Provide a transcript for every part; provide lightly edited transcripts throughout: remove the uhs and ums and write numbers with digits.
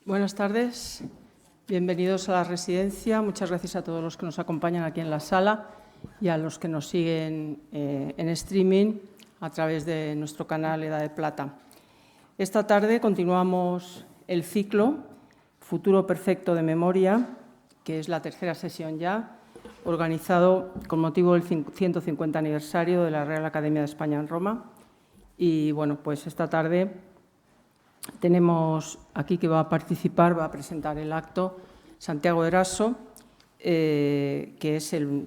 Buenas tardes, bienvenidos a la residencia. Muchas gracias a todos los que nos acompañan aquí en la sala y a los que nos siguen en streaming a través de nuestro canal Edad de Plata. Esta tarde continuamos el ciclo Futuro Perfecto de Memoria, que es la tercera sesión ya, organizado con motivo del 150 aniversario de la Real Academia de España en Roma. Y bueno, pues esta tarde tenemos aquí que va a participar, va a presentar el acto Santiago Eraso, que es el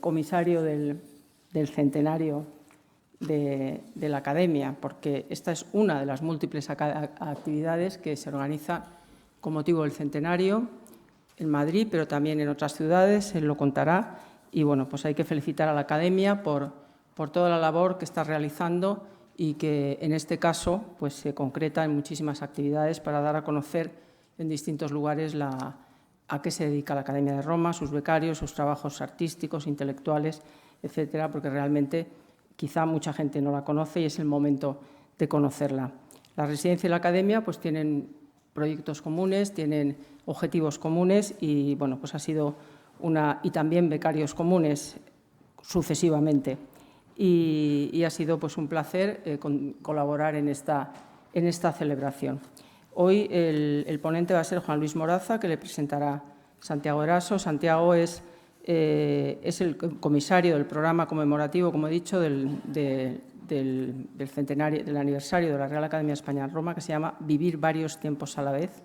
comisario del centenario de la Academia, porque esta es una de las múltiples actividades que se organiza con motivo del centenario en Madrid, pero también en otras ciudades, él lo contará. Y bueno, pues hay que felicitar a la Academia por toda la labor que está realizando y que en este caso pues, se concreta en muchísimas actividades para dar a conocer en distintos lugares a qué se dedica la Academia de Roma, sus becarios, sus trabajos artísticos, intelectuales, etcétera, porque realmente quizá mucha gente no la conoce y es el momento de conocerla. La residencia y la Academia pues, tienen proyectos comunes, tienen objetivos comunes y bueno, pues ha sido y también becarios comunes sucesivamente. Y ha sido pues, un placer colaborar en esta celebración. Hoy el ponente va a ser Juan Luis Moraza, que le presentará Santiago Eraso. Santiago es el comisario del programa conmemorativo, como he dicho, del centenario, del aniversario de la Real Academia de España en Roma, que se llama Vivir varios tiempos a la vez,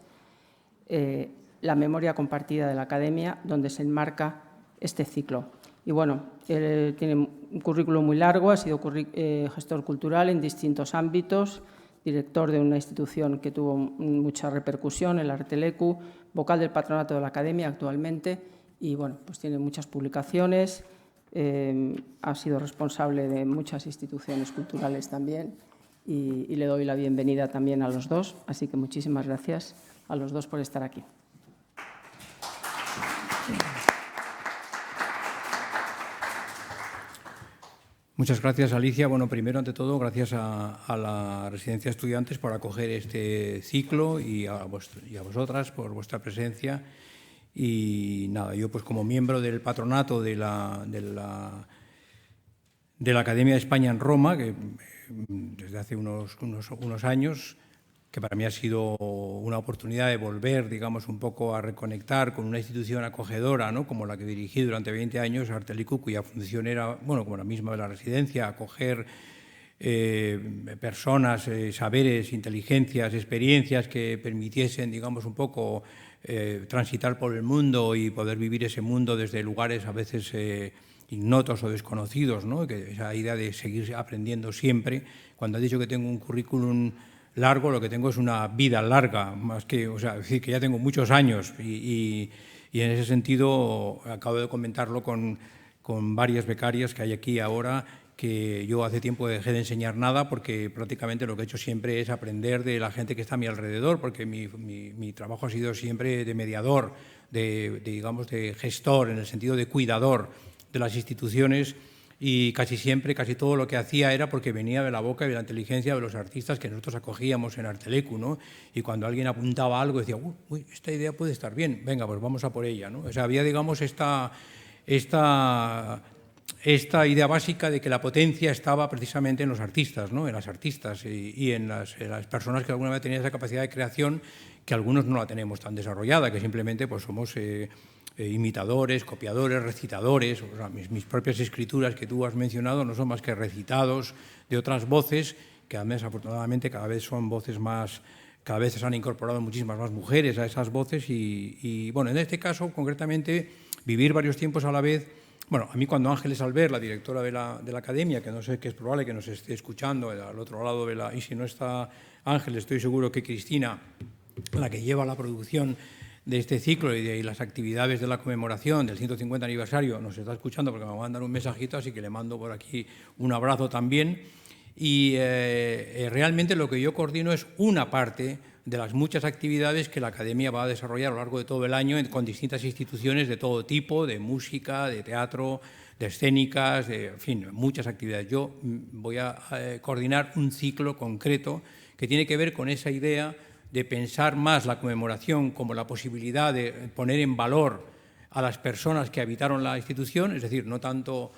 la memoria compartida de la Academia, donde se enmarca este ciclo. Y bueno, él tiene un currículum muy largo, ha sido gestor cultural en distintos ámbitos, director de una institución que tuvo mucha repercusión, el Artelecu, vocal del patronato de la Academia actualmente y bueno, pues tiene muchas publicaciones, ha sido responsable de muchas instituciones culturales también y le doy la bienvenida también a los dos, así que muchísimas gracias a los dos por estar aquí. Muchas gracias, Alicia. Bueno, primero, ante todo, gracias a la Residencia de Estudiantes por acoger este ciclo y a vosotras por vuestra presencia. Y nada, yo pues como miembro del patronato de la Academia de España en Roma, que desde hace unos años, que para mí ha sido una oportunidad de volver, digamos, un poco a reconectar con una institución acogedora, ¿no? Como la que dirigí durante 20 años, Artelecu, cuya función era, bueno, como la misma de la residencia, acoger personas, saberes, inteligencias, experiencias que permitiesen, digamos, un poco transitar por el mundo y poder vivir ese mundo desde lugares a veces ignotos o desconocidos, ¿no? Que esa idea de seguir aprendiendo siempre. Cuando he dicho que tengo un currículum largo, lo que tengo es una vida larga, más que, o sea, decir que ya tengo muchos años y en ese sentido acabo de comentarlo con varias becarias que hay aquí ahora, que yo hace tiempo dejé de enseñar nada porque prácticamente lo que he hecho siempre es aprender de la gente que está a mi alrededor, porque mi trabajo ha sido siempre de mediador, digamos, de gestor, en el sentido de cuidador de las instituciones. Y casi siempre, casi todo lo que hacía era porque venía de la boca y de la inteligencia de los artistas que nosotros acogíamos en Artelecu, ¿no? Y cuando alguien apuntaba algo decía, uy, esta idea puede estar bien, venga, pues vamos a por ella, ¿no? O sea, había, digamos, esta idea básica de que la potencia estaba precisamente en los artistas, ¿no? En las artistas y en las personas que alguna vez tenían esa capacidad de creación que algunos no la tenemos tan desarrollada, que simplemente pues somos imitadores, copiadores, recitadores. O sea, mis propias escrituras que tú has mencionado no son más que recitados de otras voces que además afortunadamente cada vez son voces más, cada vez se han incorporado muchísimas más mujeres a esas voces y bueno, en este caso concretamente vivir varios tiempos a la vez. Bueno, a mí cuando Ángeles Albert, la directora de la Academia, que no sé, que es probable que nos esté escuchando al otro lado y si no está Ángeles, estoy seguro que Cristina, la que lleva la producción de este ciclo y de las actividades de la conmemoración del 150 aniversario, nos está escuchando porque me va a mandar un mensajito, así que le mando por aquí un abrazo también. Y realmente lo que yo coordino es una parte de las muchas actividades que la Academia va a desarrollar a lo largo de todo el año con distintas instituciones de todo tipo, de música, de teatro, de escénicas, en fin, muchas actividades. Yo voy a coordinar un ciclo concreto que tiene que ver con esa idea de pensar más la conmemoración como la posibilidad de poner en valor a las personas que habitaron la institución, es decir, no tanto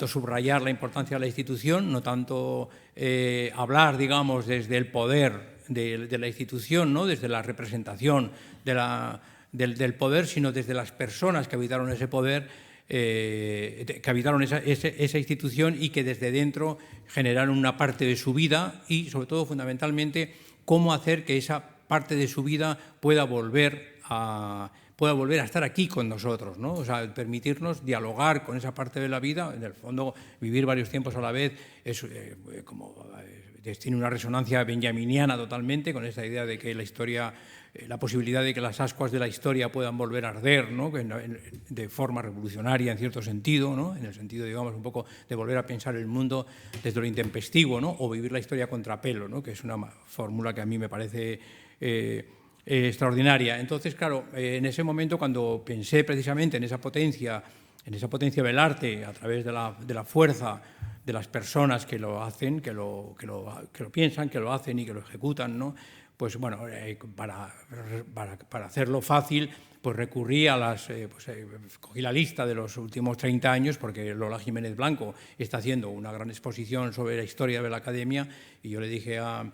subrayar la importancia de la institución, no tanto hablar, digamos, desde el poder de la institución, ¿no? Desde la representación del poder, sino desde las personas que habitaron ese poder, que habitaron esa institución y que desde dentro generaron una parte de su vida y, sobre todo, fundamentalmente, cómo hacer que esa parte de su vida pueda volver a estar aquí con nosotros, ¿no? O sea, permitirnos dialogar con esa parte de la vida. En el fondo, vivir varios tiempos a la vez tiene una resonancia benjaminiana totalmente, con esa idea de que la historia, la posibilidad de que las ascuas de la historia puedan volver a arder, ¿no? De forma revolucionaria en cierto sentido, ¿no? En el sentido, digamos, un poco de volver a pensar el mundo desde lo intempestivo, ¿no? O vivir la historia a contrapelo, ¿no? Que es una fórmula que a mí me parece extraordinaria. Entonces, claro, en ese momento, cuando pensé precisamente en esa potencia del arte a través de la fuerza de las personas que lo hacen, que lo piensan, que lo hacen y que lo ejecutan, ¿no? Pues bueno, para hacerlo fácil, pues recurrí a cogí la lista de los últimos 30 años, porque Lola Jiménez Blanco está haciendo una gran exposición sobre la historia de la Academia, y yo le dije a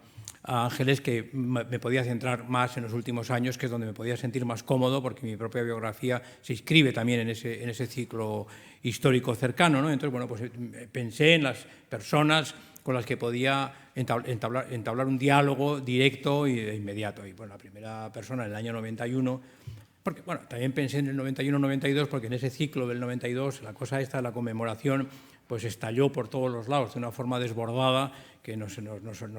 Ángeles que me podía centrar más en los últimos años, que es donde me podía sentir más cómodo, porque mi propia biografía se inscribe también en ese ciclo histórico cercano, ¿no? Entonces, bueno, pues pensé en las personas con las que podía entablar un diálogo directo e inmediato. Y bueno, la primera persona en el año 91, porque bueno, también pensé en el 91-92, porque en ese ciclo del 92 la cosa esta de la conmemoración pues estalló por todos los lados de una forma desbordada, que nos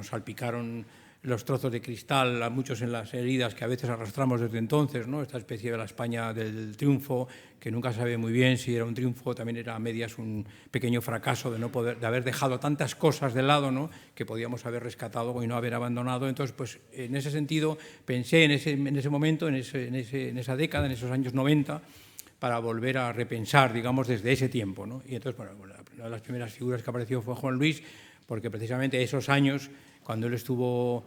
salpicaron los trozos de cristal a muchos en las heridas que a veces arrastramos desde entonces, ¿no? Esta especie de la España del triunfo, que nunca sabe muy bien si era un triunfo, también era a medias un pequeño fracaso de haber dejado tantas cosas de lado, ¿no? Que podíamos haber rescatado y no haber abandonado. Entonces, pues en ese sentido pensé en ese momento, en esa década, en esos años 90, para volver a repensar, digamos, desde ese tiempo, ¿no? Y entonces, bueno, una de las primeras figuras que apareció fue Juan Luis, porque precisamente esos años, cuando él estuvo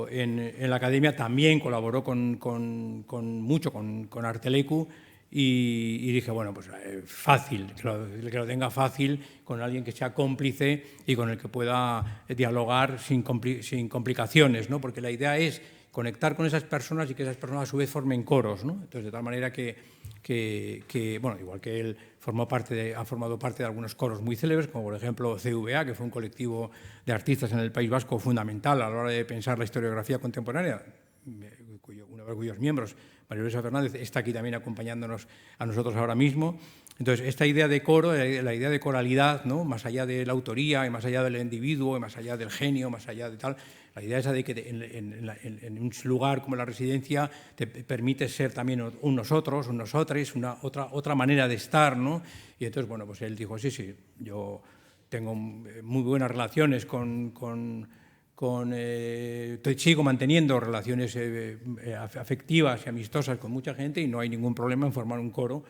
en la Academia, también colaboró mucho con Artelecu, y dije, bueno, pues fácil, que lo tenga fácil, con alguien que sea cómplice y con el que pueda dialogar sin complicaciones, ¿no? Porque la idea es conectar con esas personas y que esas personas a su vez formen coros, ¿no? Entonces, de tal manera que bueno, igual que él ha formado parte de algunos coros muy célebres, como por ejemplo CVA, que fue un colectivo de artistas en el País Vasco fundamental a la hora de pensar la historiografía contemporánea, uno de cuyos miembros, María Luisa Fernández, está aquí también acompañándonos a nosotros ahora mismo. Entonces, esta idea de coro, la idea de coralidad, ¿no? Más allá de la autoría y más allá del individuo y más allá del genio, más allá de tal, la idea esa de que en un lugar como la residencia te permite ser también un nosotros, un nosotres, otra manera de estar, ¿no? Y entonces, bueno, pues él dijo, sí, yo tengo muy buenas relaciones sigo manteniendo relaciones afectivas y amistosas con mucha gente y no hay ningún problema en formar un coro.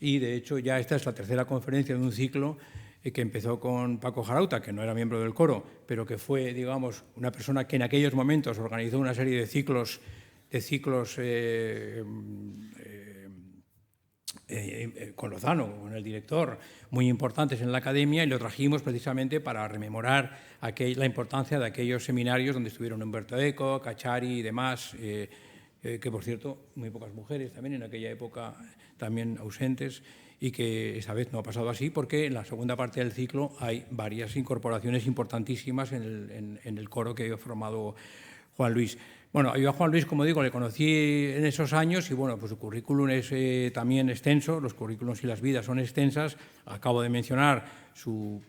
Y, de hecho, ya esta es la tercera conferencia de un ciclo que empezó con Paco Jarauta, que no era miembro del coro, pero que fue, digamos, una persona que en aquellos momentos organizó una serie de ciclos con Lozano, con el director, muy importantes en la Academia, y lo trajimos precisamente para rememorar la importancia de aquellos seminarios donde estuvieron Humberto Eco, Cachari y demás, que, por cierto, muy pocas mujeres también en aquella época, también ausentes, y que esta vez no ha pasado así, porque en la segunda parte del ciclo hay varias incorporaciones importantísimas en el coro que ha formado Juan Luis. Bueno, yo a Juan Luis, como digo, le conocí en esos años y, bueno, pues su currículum es también extenso, los currículums y las vidas son extensas. Acabo de mencionar su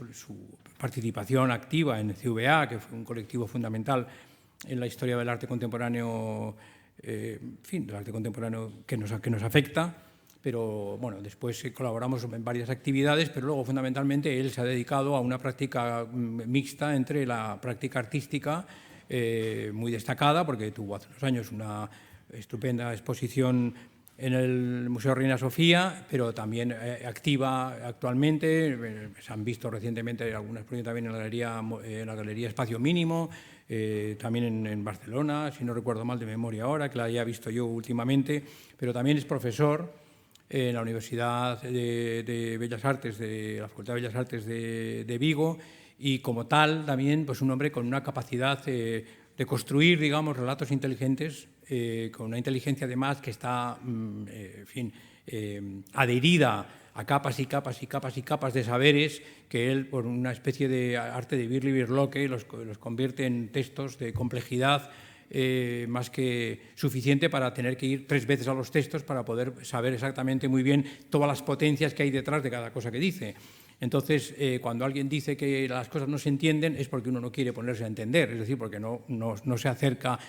participación activa en CVA, que fue un colectivo fundamental en la historia del arte contemporáneo, en fin, del arte contemporáneo que nos afecta. Pero, bueno, después colaboramos en varias actividades, pero luego, fundamentalmente, él se ha dedicado a una práctica mixta entre la práctica artística, muy destacada, porque tuvo hace unos años una estupenda exposición en el Museo Reina Sofía, pero también activa actualmente. Se han visto recientemente algunas exposiciones también en la Galería Espacio Mínimo, también en Barcelona, si no recuerdo mal de memoria ahora, que la haya visto yo últimamente, pero también es profesor en la Universidad de Bellas Artes, de la Facultad de Bellas Artes de Vigo, y como tal también pues un hombre con una capacidad de construir, digamos, relatos inteligentes, con una inteligencia además que está, en fin, adherida a capas y capas y capas y capas de saberes que él, por una especie de arte de birli-birloque, los convierte en textos de complejidad más que suficiente para tener que ir 3 veces a los textos para poder saber exactamente muy bien todas las potencias que hay detrás de cada cosa que dice. Entonces, cuando alguien dice que las cosas no se entienden es porque uno no quiere ponerse a entender, es decir, porque no se acerca,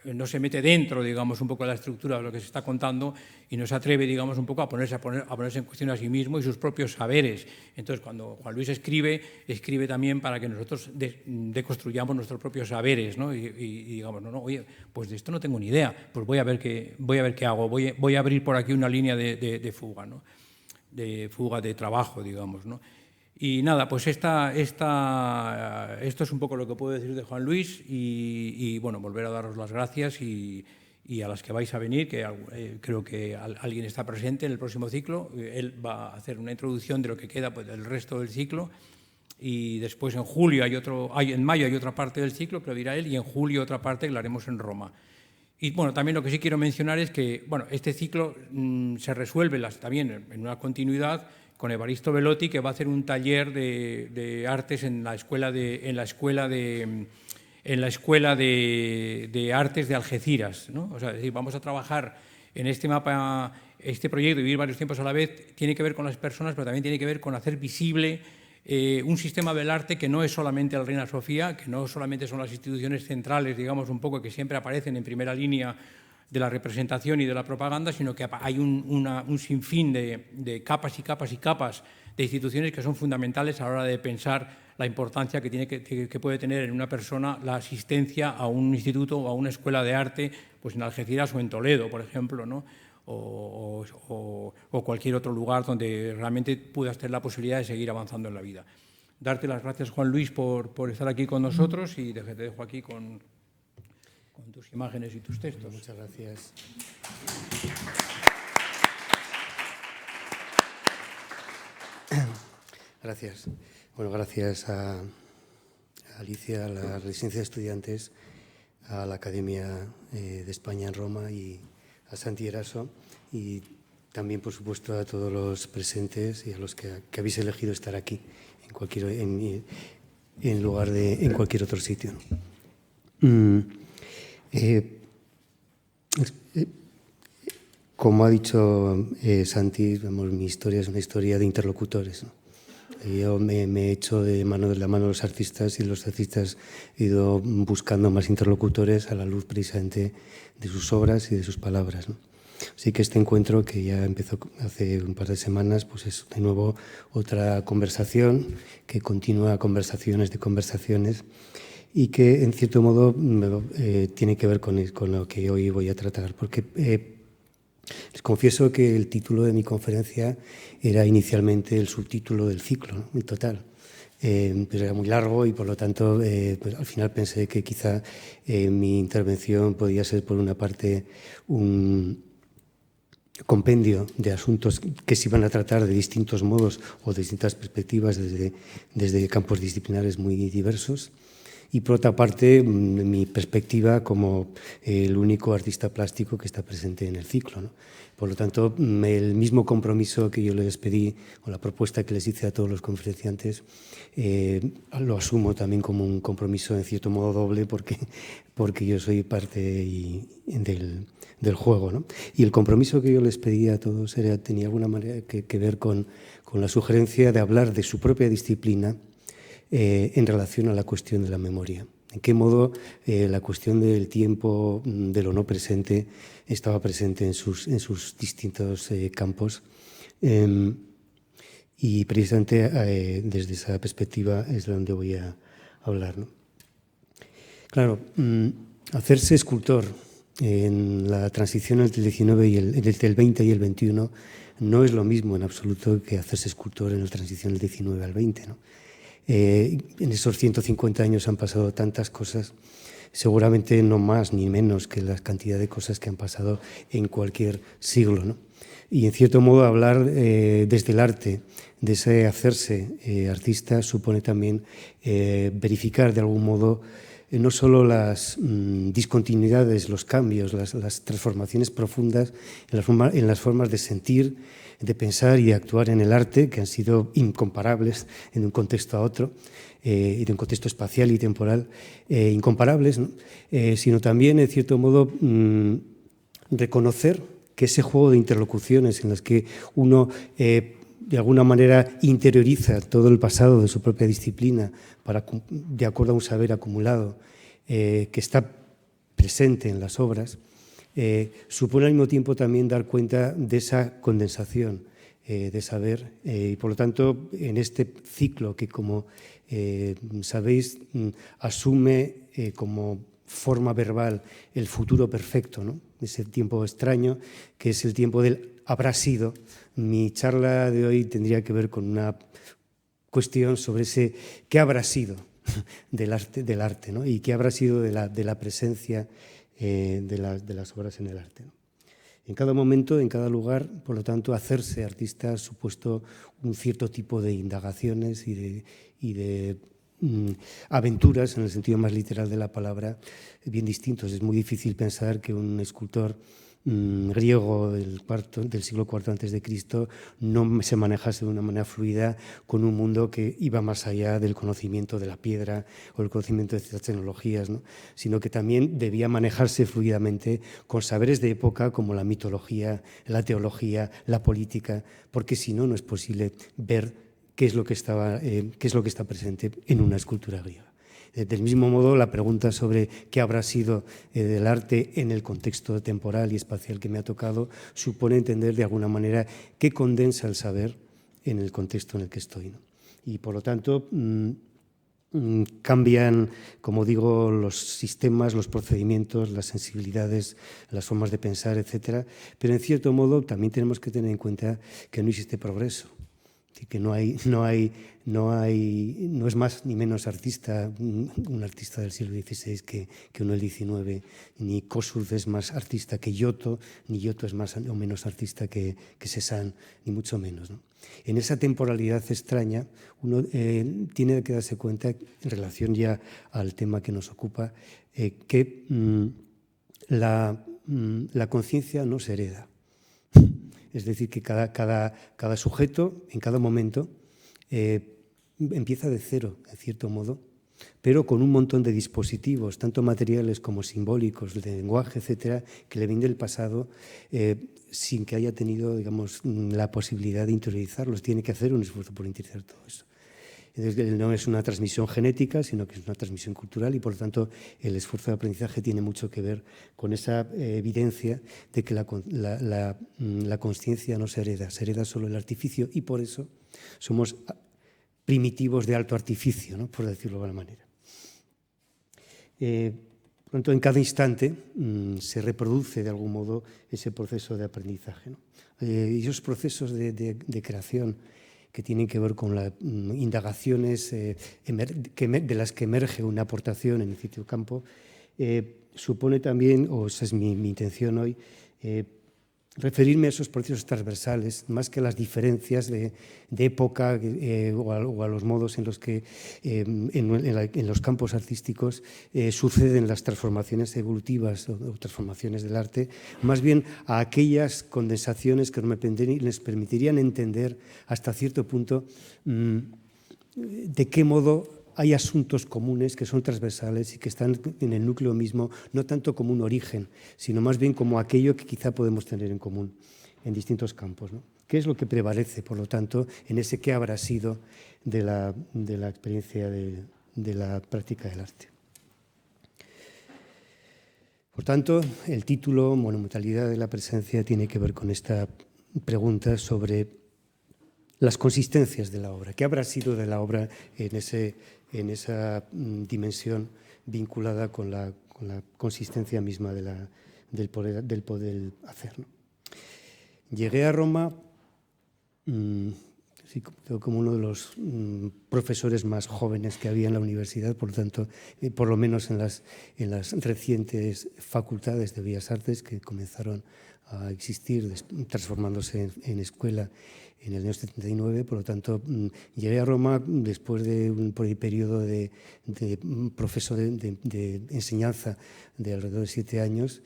no se mete dentro, digamos, un poco de la estructura de lo que se está contando y no se atreve, digamos, un poco a ponerse en cuestión a sí mismo y sus propios saberes. Entonces, cuando Juan Luis escribe también para que nosotros deconstruyamos nuestros propios saberes, ¿no? Y digamos, no, oye, pues de esto no tengo ni idea, pues voy a ver qué hago, voy a abrir por aquí una línea de fuga, ¿no? De fuga de trabajo, digamos, ¿no? Y nada, pues esto es un poco lo que puedo decir de Juan Luis y bueno, volver a daros las gracias y a las que vais a venir, que creo que alguien está presente en el próximo ciclo. Él va a hacer una introducción de lo que queda pues, del resto del ciclo y después en mayo hay otra parte del ciclo que lo dirá él y en julio otra parte que la haremos en Roma. Y bueno, también lo que sí quiero mencionar es que bueno, este ciclo se resuelve también en una continuidad con Evaristo Velotti, que va a hacer un taller de artes en la escuela de artes de Algeciras, ¿no? O sea, es decir, vamos a trabajar en este mapa, este proyecto de vivir varios tiempos a la vez, tiene que ver con las personas, pero también tiene que ver con hacer visible un sistema del arte que no es solamente la Reina Sofía, que no solamente son las instituciones centrales, digamos, un poco que siempre aparecen en primera línea de la representación y de la propaganda, sino que hay un sinfín de capas y capas y capas de instituciones que son fundamentales a la hora de pensar la importancia que puede tener en una persona la asistencia a un instituto o a una escuela de arte, pues en Algeciras o en Toledo, por ejemplo, ¿no? o cualquier otro lugar donde realmente puedas tener la posibilidad de seguir avanzando en la vida. Darte las gracias, Juan Luis, por estar aquí con nosotros y te dejo aquí con tus imágenes y tus textos. Muchas gracias. Gracias. Bueno, gracias a Alicia, a la Residencia de Estudiantes, a la Academia de España en Roma y a Santi Eraso y también, por supuesto, a todos los presentes y a los que habéis elegido estar aquí en lugar de en cualquier otro sitio. Como ha dicho Santi, mi historia es una historia de interlocutores, ¿no? Yo me he hecho de la mano de los artistas y los artistas he ido buscando más interlocutores a la luz precisamente de sus obras y de sus palabras, ¿no? Así que este encuentro, que ya empezó hace un par de semanas, pues es de nuevo otra conversación que continúa conversaciones de conversaciones y que en cierto modo tiene que ver con lo que hoy voy a tratar, porque les confieso que el título de mi conferencia era inicialmente el subtítulo del ciclo, ¿no? En total. Pero era muy largo y por lo tanto pues al final pensé que quizá mi intervención podía ser por una parte un compendio de asuntos que se iban a tratar de distintos modos o de distintas perspectivas desde campos disciplinares muy diversos. Y por otra parte, mi perspectiva como el único artista plástico que está presente en el ciclo, ¿no? Por lo tanto, el mismo compromiso que yo les pedí, o la propuesta que les hice a todos los conferenciantes, lo asumo también como un compromiso en cierto modo doble, porque yo soy parte del juego, ¿no? Y el compromiso que yo les pedí a todos tenía alguna manera que ver con la sugerencia de hablar de su propia disciplina, en relación a la cuestión de la memoria. En qué modo la cuestión del tiempo, de lo no presente, estaba presente en sus distintos campos. Y precisamente desde esa perspectiva es de donde voy a hablar, ¿no? Claro, hacerse escultor en la transición entre el 19 y entre el 20 y el 21 no es lo mismo en absoluto que hacerse escultor en la transición del 19 al 20, ¿no? En esos 150 años han pasado tantas cosas, seguramente no más ni menos que la cantidad de cosas que han pasado en cualquier siglo, ¿no? Y en cierto modo hablar desde el arte, de ese hacerse artista, supone también verificar de algún modo no solo las discontinuidades, los cambios, las transformaciones profundas en las formas de sentir, de pensar y de actuar en el arte, que han sido incomparables en un contexto a otro, y de un contexto espacial y temporal, incomparables, ¿no? Sino también, en cierto modo, reconocer que ese juego de interlocuciones en las que uno de alguna manera interioriza todo el pasado de su propia disciplina de acuerdo a un saber acumulado que está presente en las obras, supone al mismo tiempo también dar cuenta de esa condensación de saber y por lo tanto en este ciclo que como sabéis asume como forma verbal el futuro perfecto, ¿no? Ese tiempo extraño que es el tiempo del habrá sido. Mi charla de hoy tendría que ver con una cuestión sobre ese qué habrá sido del arte, ¿no? Y qué habrá sido de la presencia de las obras en el arte, ¿no? En cada momento, en cada lugar, por lo tanto, hacerse artista ha supuesto un cierto tipo de indagaciones y de aventuras, en el sentido más literal de la palabra, bien distintos. Es muy difícil pensar que un escultor griego del siglo IV a.C. no se manejase de una manera fluida con un mundo que iba más allá del conocimiento de la piedra o el conocimiento de ciertas tecnologías, ¿no? Sino que también debía manejarse fluidamente con saberes de época como la mitología, la teología, la política, porque si no, no es posible ver qué es lo que está presente en una escultura griega. Del mismo modo, la pregunta sobre qué habrá sido del arte en el contexto temporal y espacial que me ha tocado supone entender de alguna manera qué condensa el saber en el contexto en el que estoy, ¿no? Y por lo tanto cambian, como digo, los sistemas, los procedimientos, las sensibilidades, las formas de pensar, etcétera. Pero en cierto modo también tenemos que tener en cuenta que no existe progreso. Que no es más ni menos artista un artista del siglo XVI que uno del XIX, ni Kossuth es más artista que Giotto, ni Giotto es más o menos artista que Cézanne, ni mucho menos, ¿no? En esa temporalidad extraña uno tiene que darse cuenta, en relación ya al tema que nos ocupa, que la conciencia no se hereda. Es decir, que cada sujeto, en cada momento, empieza de cero, en cierto modo, pero con un montón de dispositivos, tanto materiales como simbólicos, de lenguaje, etcétera, que le viene del pasado sin que haya tenido, digamos, la posibilidad de interiorizarlos. Tiene que hacer un esfuerzo por interiorizar todo eso. Entonces, no es una transmisión genética, sino que es una transmisión cultural y, por lo tanto, el esfuerzo de aprendizaje tiene mucho que ver con esa evidencia de que la consciencia no se hereda solo el artificio y, por eso, somos primitivos de alto artificio, ¿no? Por decirlo de alguna manera. Por lo tanto, en cada instante se reproduce, de algún modo, ese proceso de aprendizaje, ¿no? Y esos procesos de creación que tienen que ver con las indagaciones de las que emerge una aportación en el sitio campo, supone también, o esa es mi intención hoy, referirme a esos procesos transversales, más que a las diferencias de época o a los modos en los que en los campos artísticos suceden las transformaciones evolutivas o transformaciones del arte, más bien a aquellas condensaciones que les permitirían entender hasta cierto punto de qué modo hay asuntos comunes que son transversales y que están en el núcleo mismo, no tanto como un origen, sino más bien como aquello que quizá podemos tener en común en distintos campos, ¿no? ¿Qué es lo que prevalece, por lo tanto, en ese qué habrá sido de la experiencia de la práctica del arte? Por tanto, el título, Monumentalidad de la presencia, tiene que ver con esta pregunta sobre las consistencias de la obra. ¿Qué habrá sido de la obra en esa dimensión vinculada con la consistencia misma de del poder hacer, ¿no? Llegué a Roma como uno de los profesores más jóvenes que había en la universidad, por lo tanto, por lo menos en las recientes facultades de Bellas Artes que comenzaron a existir, transformándose en escuela en el año 79. Por lo tanto, llegué a Roma después de un periodo de profesor de enseñanza de alrededor de 7 años,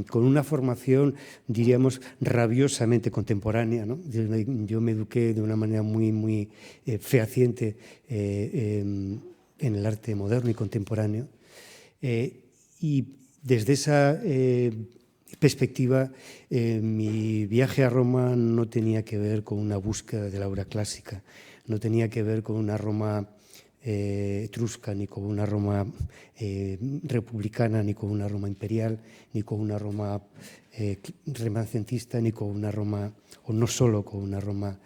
con una formación, diríamos, rabiosamente contemporánea, ¿no? Yo me eduqué de una manera muy fehaciente en el arte moderno y contemporáneo, y desde esa perspectiva, mi viaje a Roma no tenía que ver con una búsqueda de la obra clásica, no tenía que ver con una Roma etrusca, ni con una Roma republicana, ni con una Roma imperial, ni con una Roma renacentista, ni con una Roma, o no solo con una Roma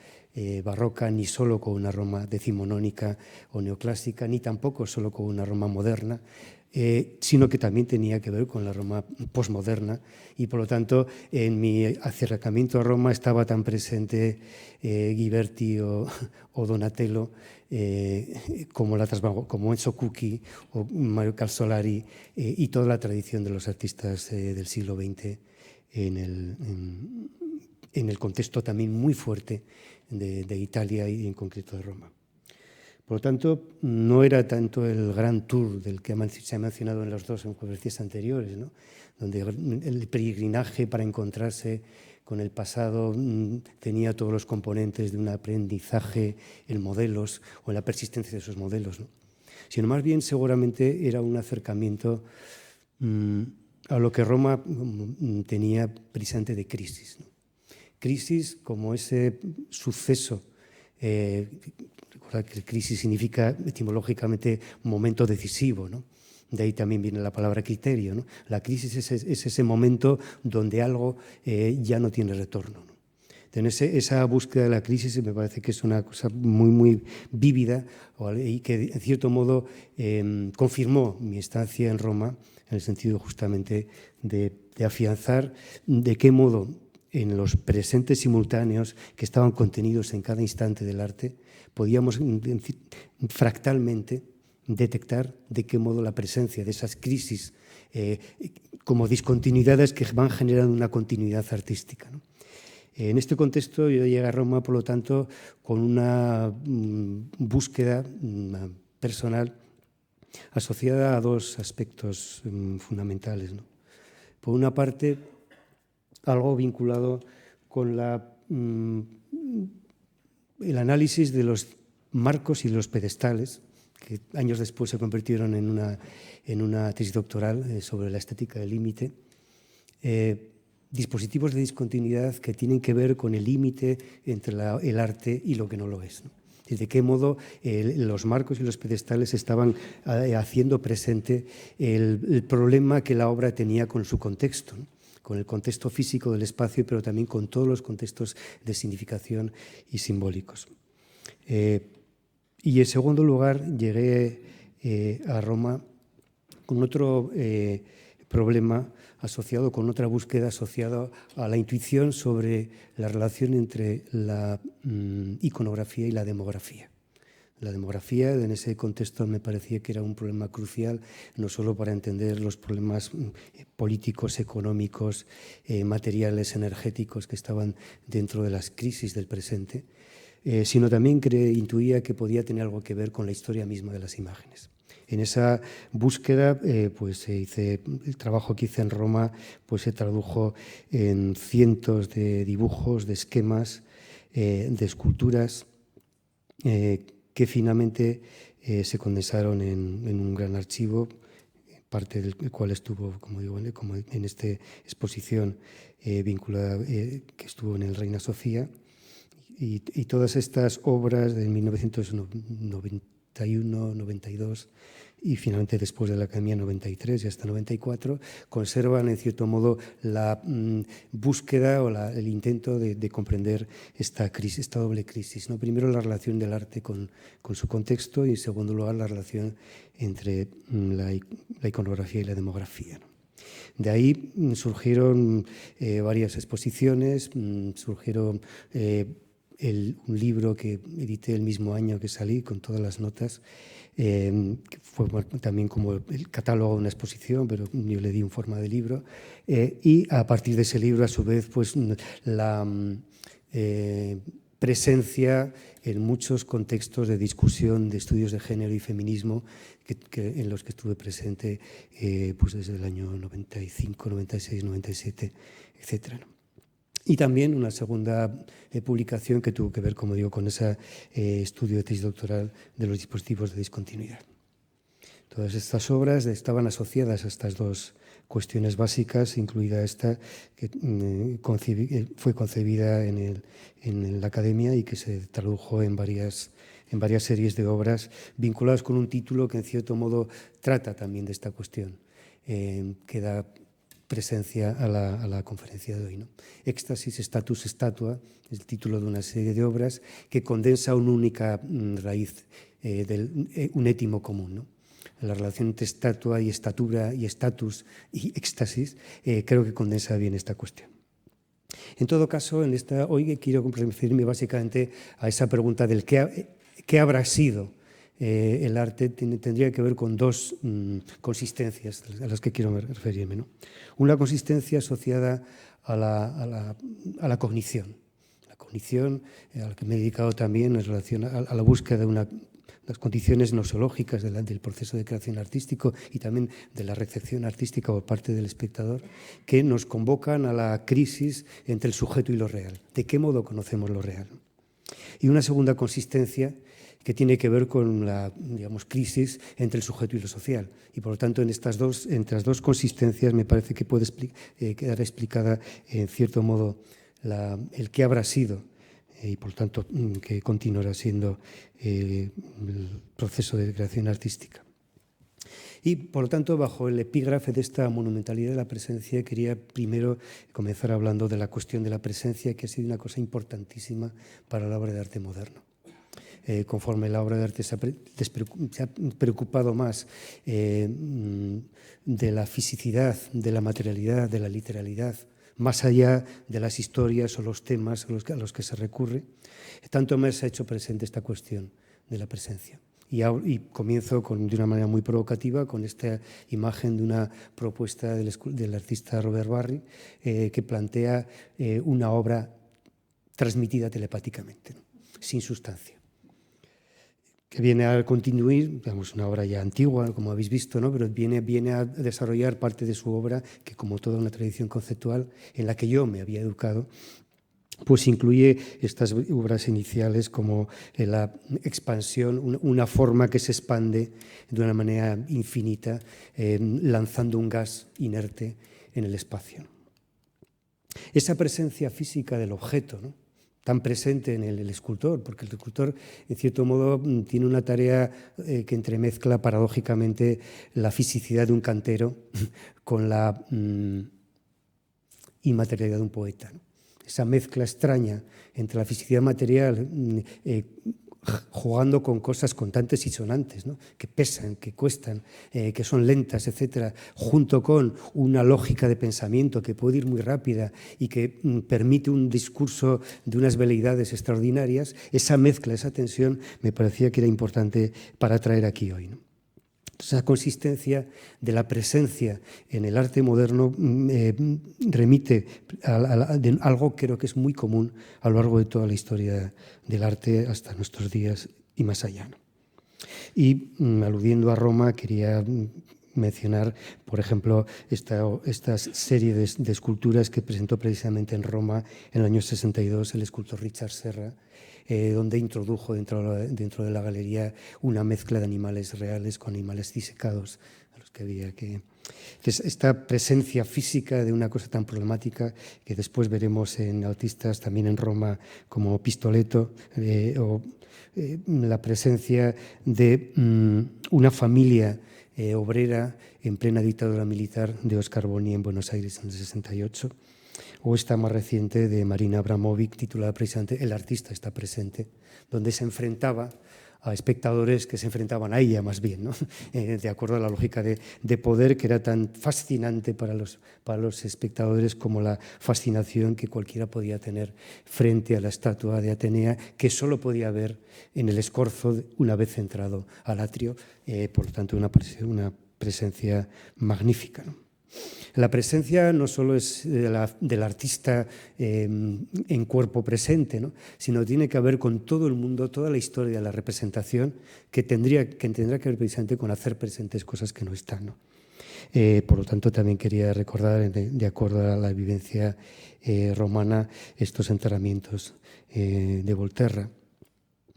barroca, ni solo con una Roma decimonónica o neoclásica, ni tampoco solo con una Roma moderna, sino que también tenía que ver con la Roma posmoderna, y por lo tanto en mi acercamiento a Roma estaba tan presente Ghiberti o Donatello como Enzo Cucchi o Mario Calzolari, y toda la tradición de los artistas del siglo XX en el contexto también muy fuerte de Italia y en concreto de Roma. Por lo tanto, no era tanto el gran tour del que se ha mencionado en los dos conferencias anteriores, ¿no? Donde el peregrinaje para encontrarse con el pasado tenía todos los componentes de un aprendizaje en modelos o en la persistencia de esos modelos, ¿no? Sino más bien seguramente era un acercamiento a lo que Roma tenía presente de crisis, ¿no? Crisis como ese suceso. Recordad que crisis significa etimológicamente momento decisivo, ¿no? De ahí también viene la palabra criterio, ¿no? La crisis es ese momento donde algo ya no tiene retorno, ¿no? Entonces, esa búsqueda de la crisis me parece que es una cosa muy vívida, y que en cierto modo confirmó mi estancia en Roma, en el sentido justamente de afianzar de qué modo en los presentes simultáneos que estaban contenidos en cada instante del arte, podíamos fractalmente detectar de qué modo la presencia de esas crisis como discontinuidades que van generando una continuidad artística, ¿no? En este contexto yo llegué a Roma, por lo tanto, con una búsqueda personal asociada a dos aspectos fundamentales, ¿no? Por una parte, algo vinculado con el análisis de los marcos y los pedestales, que años después se convirtieron en una tesis doctoral sobre la estética del límite, dispositivos de discontinuidad que tienen que ver con el límite entre el arte y lo que no lo es, ¿no? De qué modo los marcos y los pedestales estaban haciendo presente el problema que la obra tenía con su contexto, ¿no? Con el contexto físico del espacio, pero también con todos los contextos de significación y simbólicos. Y en segundo lugar, llegué a Roma con otro problema asociado, con otra búsqueda asociada a la intuición sobre la relación entre la iconografía y la demografía. La demografía, en ese contexto, me parecía que era un problema crucial, no solo para entender los problemas políticos, económicos, materiales, energéticos que estaban dentro de las crisis del presente, sino también que intuía que podía tener algo que ver con la historia misma de las imágenes. En esa búsqueda, pues el trabajo que hice en Roma, pues se tradujo en cientos de dibujos, de esquemas, de esculturas, que finalmente se condensaron en un gran archivo, parte del cual estuvo, como digo, como en esta exposición vinculada, que estuvo en el Reina Sofía, y todas estas obras de 1991, 92 y finalmente después de la Academia 93 y hasta 94, conservan en cierto modo la búsqueda o el intento de comprender esta crisis, esta doble crisis, ¿no? Primero la relación del arte con su contexto, y en segundo lugar la relación entre la iconografía y la demografía, ¿no? De ahí surgieron varias exposiciones, surgieron un libro que edité el mismo año que salí, con todas las notas, que fue también como el catálogo de una exposición, pero yo le di en forma de libro. Y a partir de ese libro, a su vez, pues la presencia en muchos contextos de discusión de estudios de género y feminismo en los que estuve presente pues desde el año 95, 96, 97, etcétera, ¿no? Y también una segunda publicación que tuvo que ver, como digo, con ese estudio de tesis doctoral de los dispositivos de discontinuidad. Todas estas obras estaban asociadas a estas dos cuestiones básicas, incluida esta que fue concebida en la academia y que se tradujo en varias series de obras vinculadas con un título que en cierto modo trata también de esta cuestión, que da presencia a la conferencia de hoy, ¿no? Éxtasis, Status, Estatua, es el título de una serie de obras que condensa una única raíz, un étimo común, ¿no? La relación entre estatua y estatura y estatus y éxtasis creo que condensa bien esta cuestión. En todo caso, hoy quiero referirme básicamente a esa pregunta del qué habrá sido el arte. Tendría que ver con dos consistencias a las que quiero referirme, ¿no? Una consistencia asociada a la cognición. La cognición, a la que me he dedicado también en relación a la búsqueda de las condiciones nosológicas del proceso de creación artístico y también de la recepción artística por parte del espectador, que nos convocan a la crisis entre el sujeto y lo real. ¿De qué modo conocemos lo real? Y una segunda consistencia que tiene que ver con la, digamos, crisis entre el sujeto y lo social. Y por lo tanto, entre las dos consistencias me parece que puede quedar explicada en cierto modo el qué habrá sido y por lo tanto que continuará siendo el proceso de creación artística. Y por lo tanto, bajo el epígrafe de esta monumentalidad de la presencia, quería primero comenzar hablando de la cuestión de la presencia, que ha sido una cosa importantísima para la obra de arte moderno. Conforme la obra de arte se ha preocupado más de la fisicidad, de la materialidad, de la literalidad, más allá de las historias o los temas a los que se recurre, tanto más se ha hecho presente esta cuestión de la presencia. Y comienzo de una manera muy provocativa con esta imagen de una propuesta del artista Robert Barry que plantea una obra transmitida telepáticamente, ¿no? Sin sustancia, que viene a continuar, digamos, una obra ya antigua, como habéis visto, ¿no? Pero viene a desarrollar parte de su obra que, como toda una tradición conceptual en la que yo me había educado, pues incluye estas obras iniciales como la expansión, una forma que se expande de una manera infinita, lanzando un gas inerte en el espacio. Esa presencia física del objeto, ¿no?, tan presente en el escultor, porque el escultor, en cierto modo, tiene una tarea que entremezcla paradójicamente la fisicidad de un cantero con la inmaterialidad de un poeta, ¿no? Esa mezcla extraña entre la fisicidad material, jugando con cosas contantes y sonantes, ¿no?, que pesan, que cuestan, que son lentas, etcétera, junto con una lógica de pensamiento que puede ir muy rápida y que permite un discurso de unas veleidades extraordinarias. Esa mezcla, esa tensión, me parecía que era importante para traer aquí hoy, ¿no? Esa consistencia de la presencia en el arte moderno remite a algo que creo que es muy común a lo largo de toda la historia del arte hasta nuestros días y más allá, ¿no? Y aludiendo a Roma, quería mencionar, por ejemplo, esta serie de esculturas que presentó precisamente en Roma en el año 62 el escultor Richard Serra, donde introdujo dentro de la galería una mezcla de animales reales con animales disecados, a los que había que... Entonces, esta presencia física de una cosa tan problemática que después veremos en artistas también en Roma como Pistoletto, o la presencia de una familia obrera en plena dictadura militar de Oscar Boni en Buenos Aires en el 68, o esta más reciente de Marina Abramovic, titulada precisamente El artista está presente, donde se enfrentaba a espectadores que se enfrentaban a ella más bien, ¿no? De acuerdo a la lógica de poder que era tan fascinante para los espectadores como la fascinación que cualquiera podía tener frente a la estatua de Atenea, que solo podía ver en el Escorzo una vez entrado al atrio, por lo tanto una presencia magnífica, ¿no? La presencia no solo es del artista en cuerpo presente, ¿no? Sino tiene que ver con todo el mundo, toda la historia de la representación que tendrá que ver precisamente con hacer presentes cosas que no están, ¿no? Por lo tanto, también quería recordar, de acuerdo a la vivencia romana, estos enterramientos de Volterra,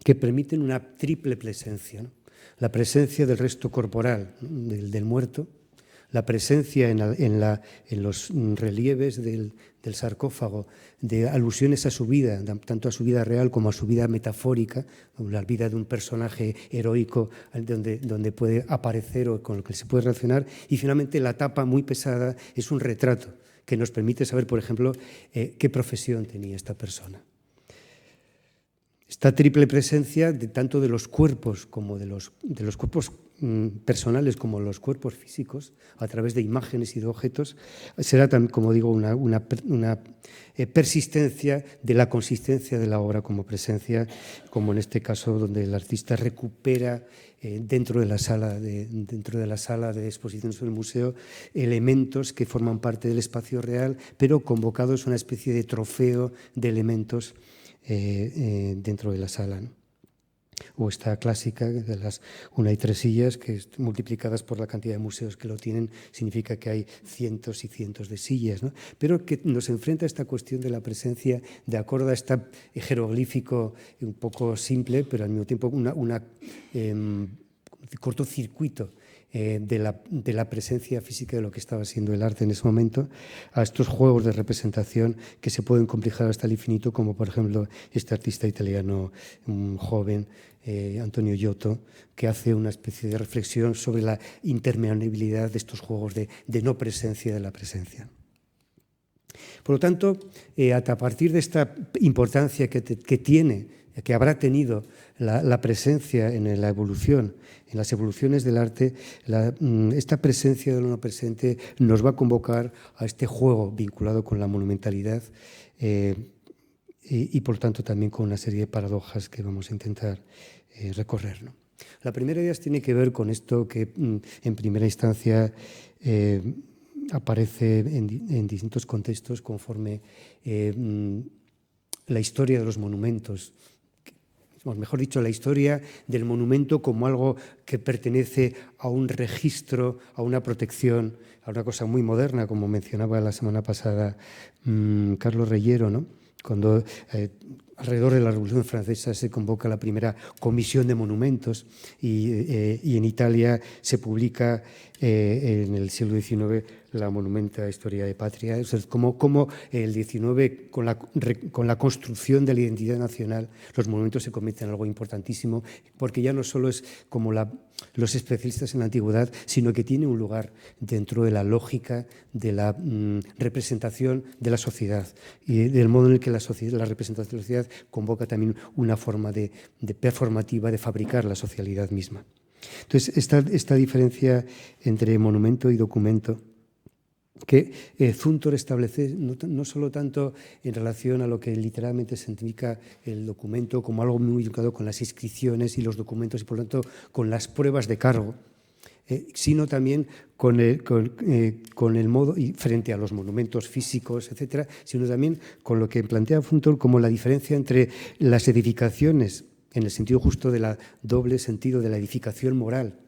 que permiten una triple presencia, ¿no? La presencia del resto corporal, ¿no? del muerto, la presencia en los relieves del sarcófago de alusiones a su vida, tanto a su vida real como a su vida metafórica, la vida de un personaje heroico donde puede aparecer o con el que se puede relacionar, y finalmente la tapa muy pesada es un retrato que nos permite saber, por ejemplo, qué profesión tenía esta persona. Esta triple presencia tanto de los cuerpos como de los cuerpos personales como los cuerpos físicos, a través de imágenes y de objetos, será también, como digo, una persistencia de la consistencia de la obra como presencia, como en este caso donde el artista recupera dentro de la sala de exposiciones del museo elementos que forman parte del espacio real, pero convocados a una especie de trofeo de elementos dentro de la sala, ¿no? O esta clásica de las 1 y 3 sillas, que multiplicadas por la cantidad de museos que lo tienen, significa que hay cientos y cientos de sillas, ¿no? Pero que nos enfrenta a esta cuestión de la presencia, de acuerdo a este jeroglífico un poco simple, pero al mismo tiempo cortocircuito de la presencia física de lo que estaba siendo el arte en ese momento, a estos juegos de representación que se pueden complejar hasta el infinito, como por ejemplo este artista italiano joven, Antonio Giotto, que hace una especie de reflexión sobre la interminabilidad de estos juegos de no presencia de la presencia. Por lo tanto, a partir de esta importancia que habrá tenido la presencia en la evolución, en las evoluciones del arte, esta presencia de lo no presente nos va a convocar a este juego vinculado con la monumentalidad y por tanto también con una serie de paradojas que vamos a intentar recorrer, ¿no? La primera de ellas tiene que ver con esto que en primera instancia aparece en distintos contextos conforme la historia de los monumentos, o mejor dicho, la historia del monumento como algo que pertenece a un registro, a una protección, a una cosa muy moderna, como mencionaba la semana pasada Carlos Reyero, ¿no? Cuando alrededor de la Revolución Francesa se convoca la primera comisión de monumentos y en Italia se publica en el siglo XIX la Monumenta Historiae Patria. O sea, como el XIX, con la construcción de la identidad nacional, los monumentos se convierten en algo importantísimo, porque ya no solo es como los especialistas en la antigüedad, sino que tiene un lugar dentro de la lógica de la representación de la sociedad y del modo en el que la representación de la sociedad convoca también una forma de performativa de fabricar la socialidad misma. Entonces, esta diferencia entre monumento y documento que Zumthor establece no solo tanto en relación a lo que literalmente significa el documento como algo muy vinculado con las inscripciones y los documentos y por lo tanto con las pruebas de cargo, sino también con el modo, y frente a los monumentos físicos, etcétera, sino también con lo que plantea Zumthor como la diferencia entre las edificaciones, en el sentido justo de la doble sentido de la edificación moral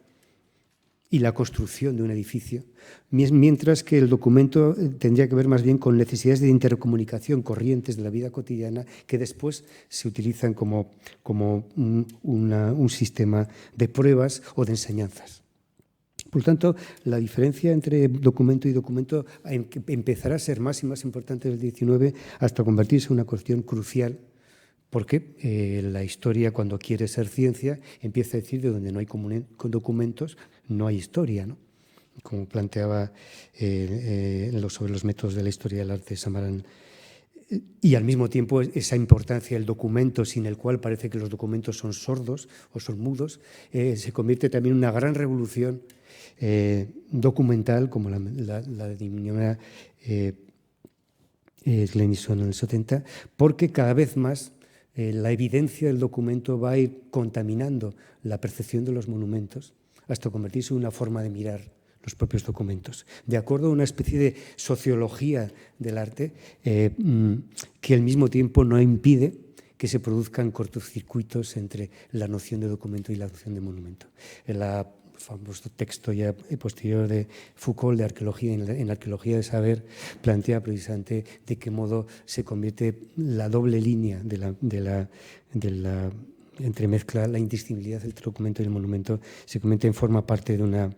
y la construcción de un edificio, mientras que el documento tendría que ver más bien con necesidades de intercomunicación corrientes de la vida cotidiana que después se utilizan como un sistema de pruebas o de enseñanzas. Por lo tanto, la diferencia entre documento y documento empezará a ser más y más importante desde el XIX hasta convertirse en una cuestión crucial, porque la historia, cuando quiere ser ciencia, empieza a decir de donde no hay documentos, no hay historia, ¿no? Como planteaba sobre los métodos de la historia del arte Samaran y al mismo tiempo esa importancia del documento, sin el cual parece que los documentos son sordos o son mudos, se convierte también en una gran revolución documental, como la denominaba Glenison en el 70, porque cada vez más la evidencia del documento va a ir contaminando la percepción de los monumentos hasta convertirse en una forma de mirar los propios documentos, de acuerdo a una especie de sociología del arte que al mismo tiempo no impide que se produzcan cortocircuitos entre la noción de documento y la noción de monumento. El famoso texto ya posterior de Foucault de arqueología, en arqueología de saber, plantea precisamente de qué modo se convierte la doble línea de la entremezcla, la indistinguibilidad entre el documento y el monumento, se convierte en forma parte de una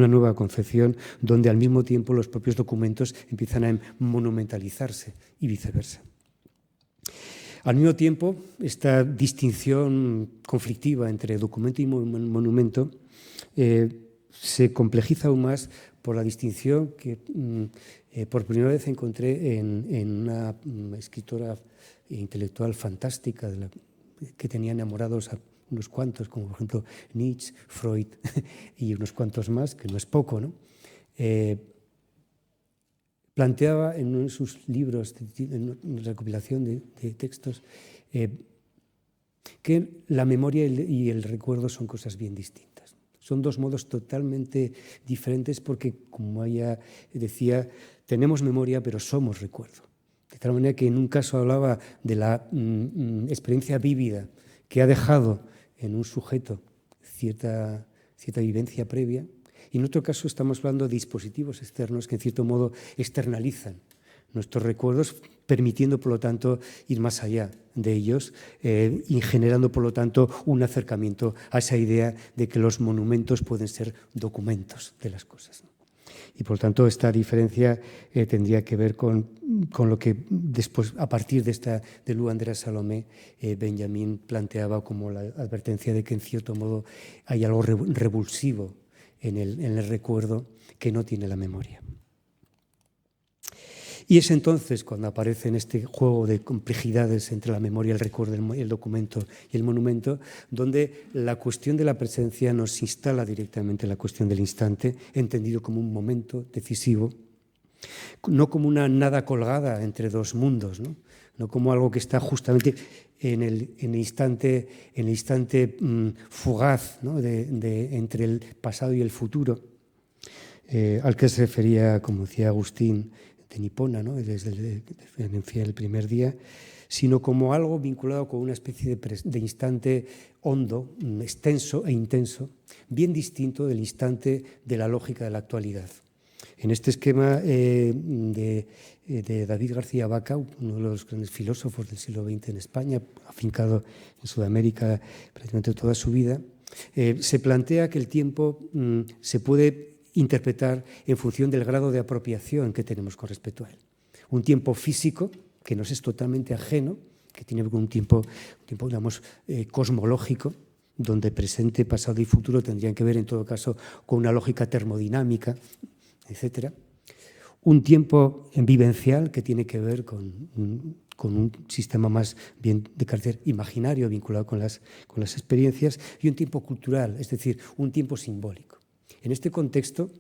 nueva concepción donde al mismo tiempo los propios documentos empiezan a monumentalizarse y viceversa. Al mismo tiempo, esta distinción conflictiva entre documento y monumento se complejiza aún más por la distinción que por primera vez encontré en una escritora intelectual fantástica que tenía enamorados a unos cuantos, como por ejemplo Nietzsche, Freud y unos cuantos más, que no es poco, ¿no? Planteaba en uno de sus libros, en una recopilación de textos, que la memoria y el recuerdo son cosas bien distintas. Son dos modos totalmente diferentes porque, como ella decía, tenemos memoria pero somos recuerdo. De tal manera que en un caso hablaba de la experiencia vívida que ha dejado en un sujeto cierta vivencia previa, y en otro caso estamos hablando de dispositivos externos que en cierto modo externalizan nuestros recuerdos, permitiendo por lo tanto ir más allá de ellos y generando por lo tanto un acercamiento a esa idea de que los monumentos pueden ser documentos de las cosas. Y por lo tanto esta diferencia tendría que ver con lo que después, a partir de Lou Andrea Salomé, Benjamin planteaba como la advertencia de que en cierto modo hay algo revulsivo en el recuerdo que no tiene la memoria. Y es entonces cuando aparece en este juego de complejidades entre la memoria, el recuerdo, el documento y el monumento, donde la cuestión de la presencia nos instala directamente en la cuestión del instante, entendido como un momento decisivo, no como una nada colgada entre dos mundos, no como algo que está justamente en el instante fugaz, ¿no? entre el pasado y el futuro, al que se refería, como decía Agustín, de Nipona, ¿no? Desde el primer día, sino como algo vinculado con una especie de instante hondo, extenso e intenso, bien distinto del instante de la lógica de la actualidad. En este esquema de David García Vaca, uno de los grandes filósofos del siglo XX en España, afincado en Sudamérica prácticamente toda su vida, se plantea que el tiempo se puede interpretar en función del grado de apropiación que tenemos con respecto a él. Un tiempo físico, que nos es totalmente ajeno, que tiene un tiempo digamos, cosmológico, donde presente, pasado y futuro tendrían que ver, en todo caso, con una lógica termodinámica, etc. Un tiempo vivencial, que tiene que ver con un sistema más bien de carácter imaginario, vinculado con las experiencias, y un tiempo cultural, es decir, un tiempo simbólico. En este contexto,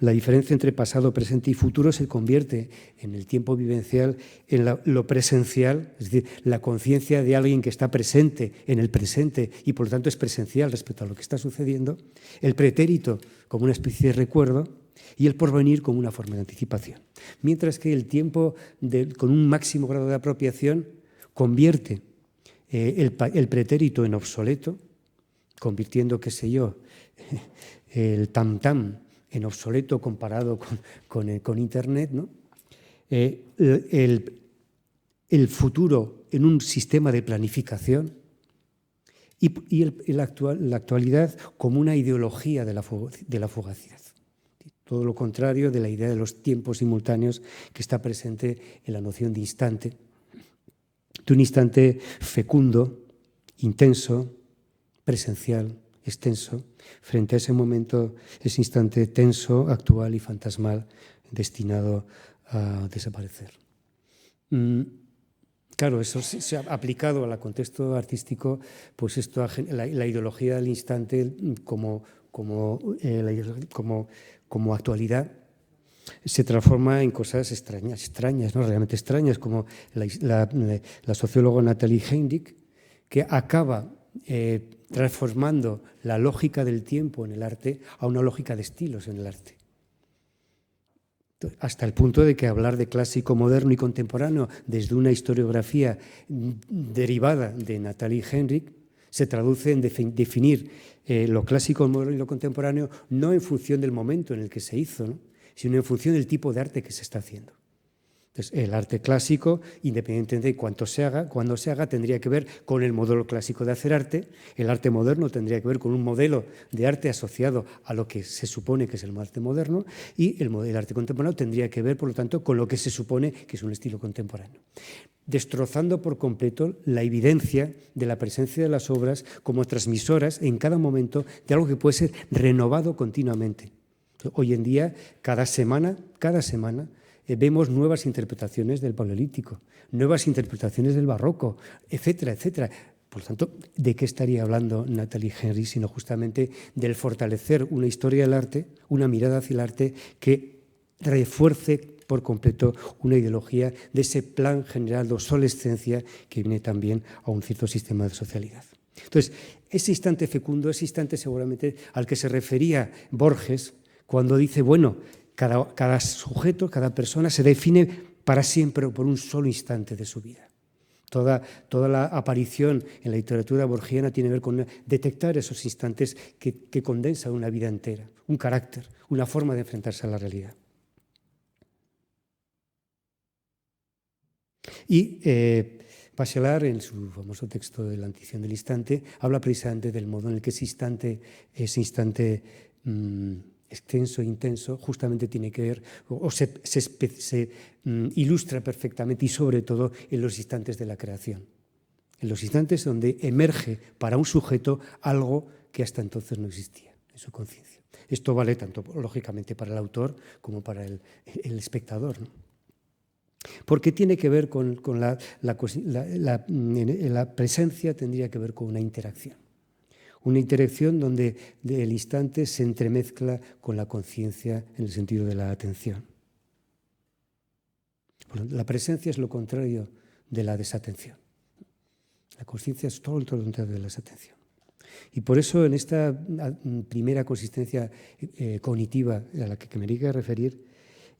la diferencia entre pasado, presente y futuro se convierte en el tiempo vivencial en lo presencial, es decir, la conciencia de alguien que está presente en el presente y por lo tanto es presencial respecto a lo que está sucediendo, el pretérito como una especie de recuerdo y el porvenir como una forma de anticipación. Mientras que el tiempo con un máximo grado de apropiación convierte el pretérito en obsoleto, convirtiendo, qué sé yo, el tam-tam en obsoleto comparado con Internet, ¿no? El futuro en un sistema de planificación y la actualidad como una ideología de la fugacidad. Todo lo contrario de la idea de los tiempos simultáneos que está presente en la noción de instante, de un instante fecundo, intenso, presencial, extenso, frente a ese momento, ese instante tenso, actual y fantasmal, destinado a desaparecer. Claro, eso se ha aplicado al contexto artístico, pues esto, la ideología del instante como actualidad se transforma en cosas extrañas, ¿no? Realmente extrañas, como la socióloga Natalie Heinrich, que acaba transformando la lógica del tiempo en el arte a una lógica de estilos en el arte. Hasta el punto de que hablar de clásico, moderno y contemporáneo desde una historiografía derivada de Natalie Heinrich se traduce en definir lo clásico, moderno y lo contemporáneo no en función del momento en el que se hizo, ¿no?, sino en función del tipo de arte que se está haciendo. Entonces, el arte clásico, independientemente de cuándo se haga, tendría que ver con el modelo clásico de hacer arte. El arte moderno tendría que ver con un modelo de arte asociado a lo que se supone que es el arte moderno, y el arte contemporáneo tendría que ver, por lo tanto, con lo que se supone que es un estilo contemporáneo, destrozando por completo la evidencia de la presencia de las obras como transmisoras en cada momento de algo que puede ser renovado continuamente. Hoy en día, cada semana, vemos nuevas interpretaciones del Paleolítico, nuevas interpretaciones del Barroco, etcétera, etcétera. Por lo tanto, ¿de qué estaría hablando Natalie Heinrich? Sino justamente del fortalecer una historia del arte, una mirada hacia el arte que refuerce por completo una ideología de ese plan general de obsolescencia que viene también a un cierto sistema de socialidad. Entonces, ese instante fecundo, ese instante seguramente al que se refería Borges cuando dice, bueno, cada sujeto, cada persona se define para siempre o por un solo instante de su vida. Toda la aparición en la literatura borgiana tiene que ver con detectar esos instantes que condensan una vida entera, un carácter, una forma de enfrentarse a la realidad. Y Bachelard, en su famoso texto de La antición del instante, habla precisamente del modo en el que ese instante extenso e intenso, justamente tiene que ver, o se ilustra perfectamente y sobre todo en los instantes de la creación, en los instantes donde emerge para un sujeto algo que hasta entonces no existía en su conciencia. Esto vale tanto, lógicamente, para el autor como para el espectador, ¿no? Porque tiene que ver con la presencia, tendría que ver con una interacción. Una interacción donde el instante se entremezcla con la conciencia en el sentido de la atención. La presencia es lo contrario de la desatención. La conciencia es todo lo contrario de la desatención. Y por eso en esta primera consistencia cognitiva a la que me quería referir,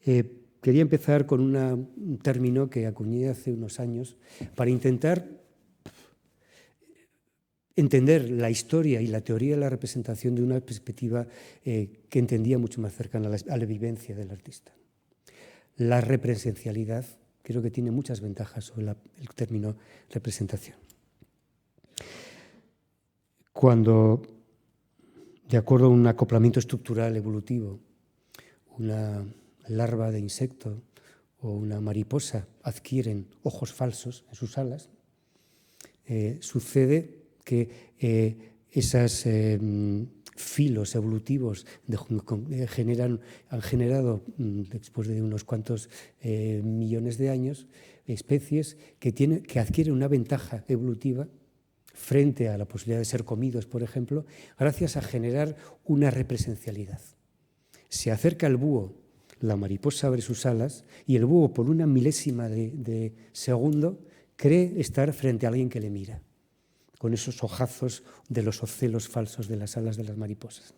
quería empezar con un término que acuñé hace unos años para intentar entender la historia y la teoría de la representación de una perspectiva que entendía mucho más cercana a la vivencia del artista. La represencialidad creo que tiene muchas ventajas sobre el término representación. Cuando, de acuerdo a un acoplamiento estructural evolutivo, una larva de insecto o una mariposa adquieren ojos falsos en sus alas, sucede que esos filos evolutivos han generado, después de unos cuantos millones de años, especies que adquieren una ventaja evolutiva frente a la posibilidad de ser comidos, por ejemplo, gracias a generar una represencialidad. Se acerca el búho, la mariposa abre sus alas y el búho, por una milésima de segundo, cree estar frente a alguien que le mira, con esos ojazos de los ocelos falsos de las alas de las mariposas.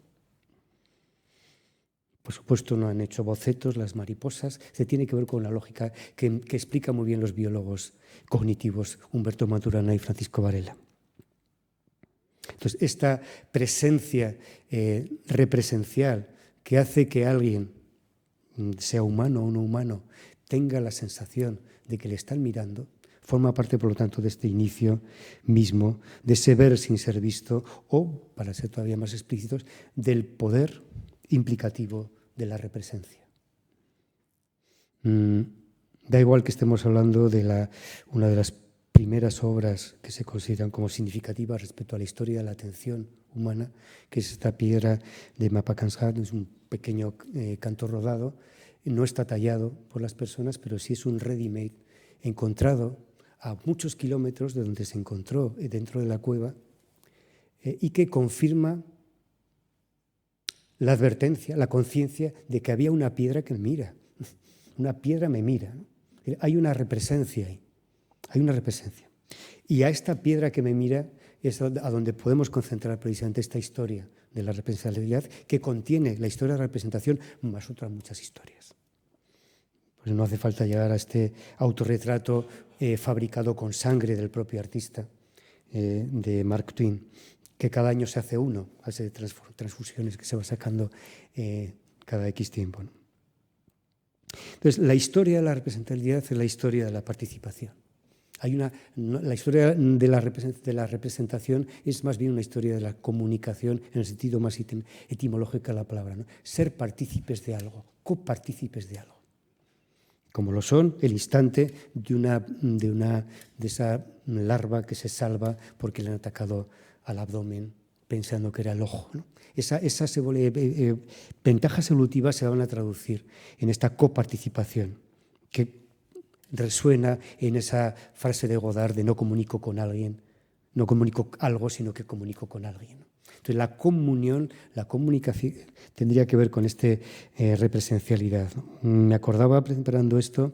Por supuesto, no han hecho bocetos las mariposas. Se tiene que ver con la lógica que explica muy bien los biólogos cognitivos Humberto Maturana y Francisco Varela. Entonces, esta presencia represencial que hace que alguien, sea humano o no humano, tenga la sensación de que le están mirando, forma parte, por lo tanto, de este inicio mismo, de ese ver sin ser visto o, para ser todavía más explícitos, del poder implicativo de la represencia. Da igual que estemos hablando de una de las primeras obras que se consideran como significativas respecto a la historia de la atención humana, que es esta piedra de Mapakanshat, es un pequeño canto rodado, no está tallado por las personas, pero sí es un ready-made encontrado a muchos kilómetros de donde se encontró dentro de la cueva y que confirma la advertencia, la conciencia de que había una piedra que me mira. Una piedra me mira, ¿no? Hay una represencia ahí, hay una represencia. Y a esta piedra que me mira es a donde podemos concentrar precisamente esta historia de la representatividad que contiene la historia de la representación más otras muchas historias. Pues no hace falta llegar a este autorretrato fabricado con sangre del propio artista, de Mark Twain, que cada año se hace uno, hace transfusiones que se va sacando cada X tiempo, ¿no? Entonces, la historia de la representatividad es la historia de la participación. La historia de la representación es más bien una historia de la comunicación en el sentido más etimológico de la palabra, ¿no? Ser partícipes de algo, copartícipes de algo. Como lo son el instante de esa larva que se salva porque le han atacado al abdomen pensando que era el ojo, ¿no? Esas ventajas evolutivas se van a traducir en esta coparticipación que resuena en esa frase de Godard de no comunico con alguien, no comunico algo, sino que comunico con alguien. Entonces la comunión, la comunicación tendría que ver con esta represencialidad, ¿no? Me acordaba preparando esto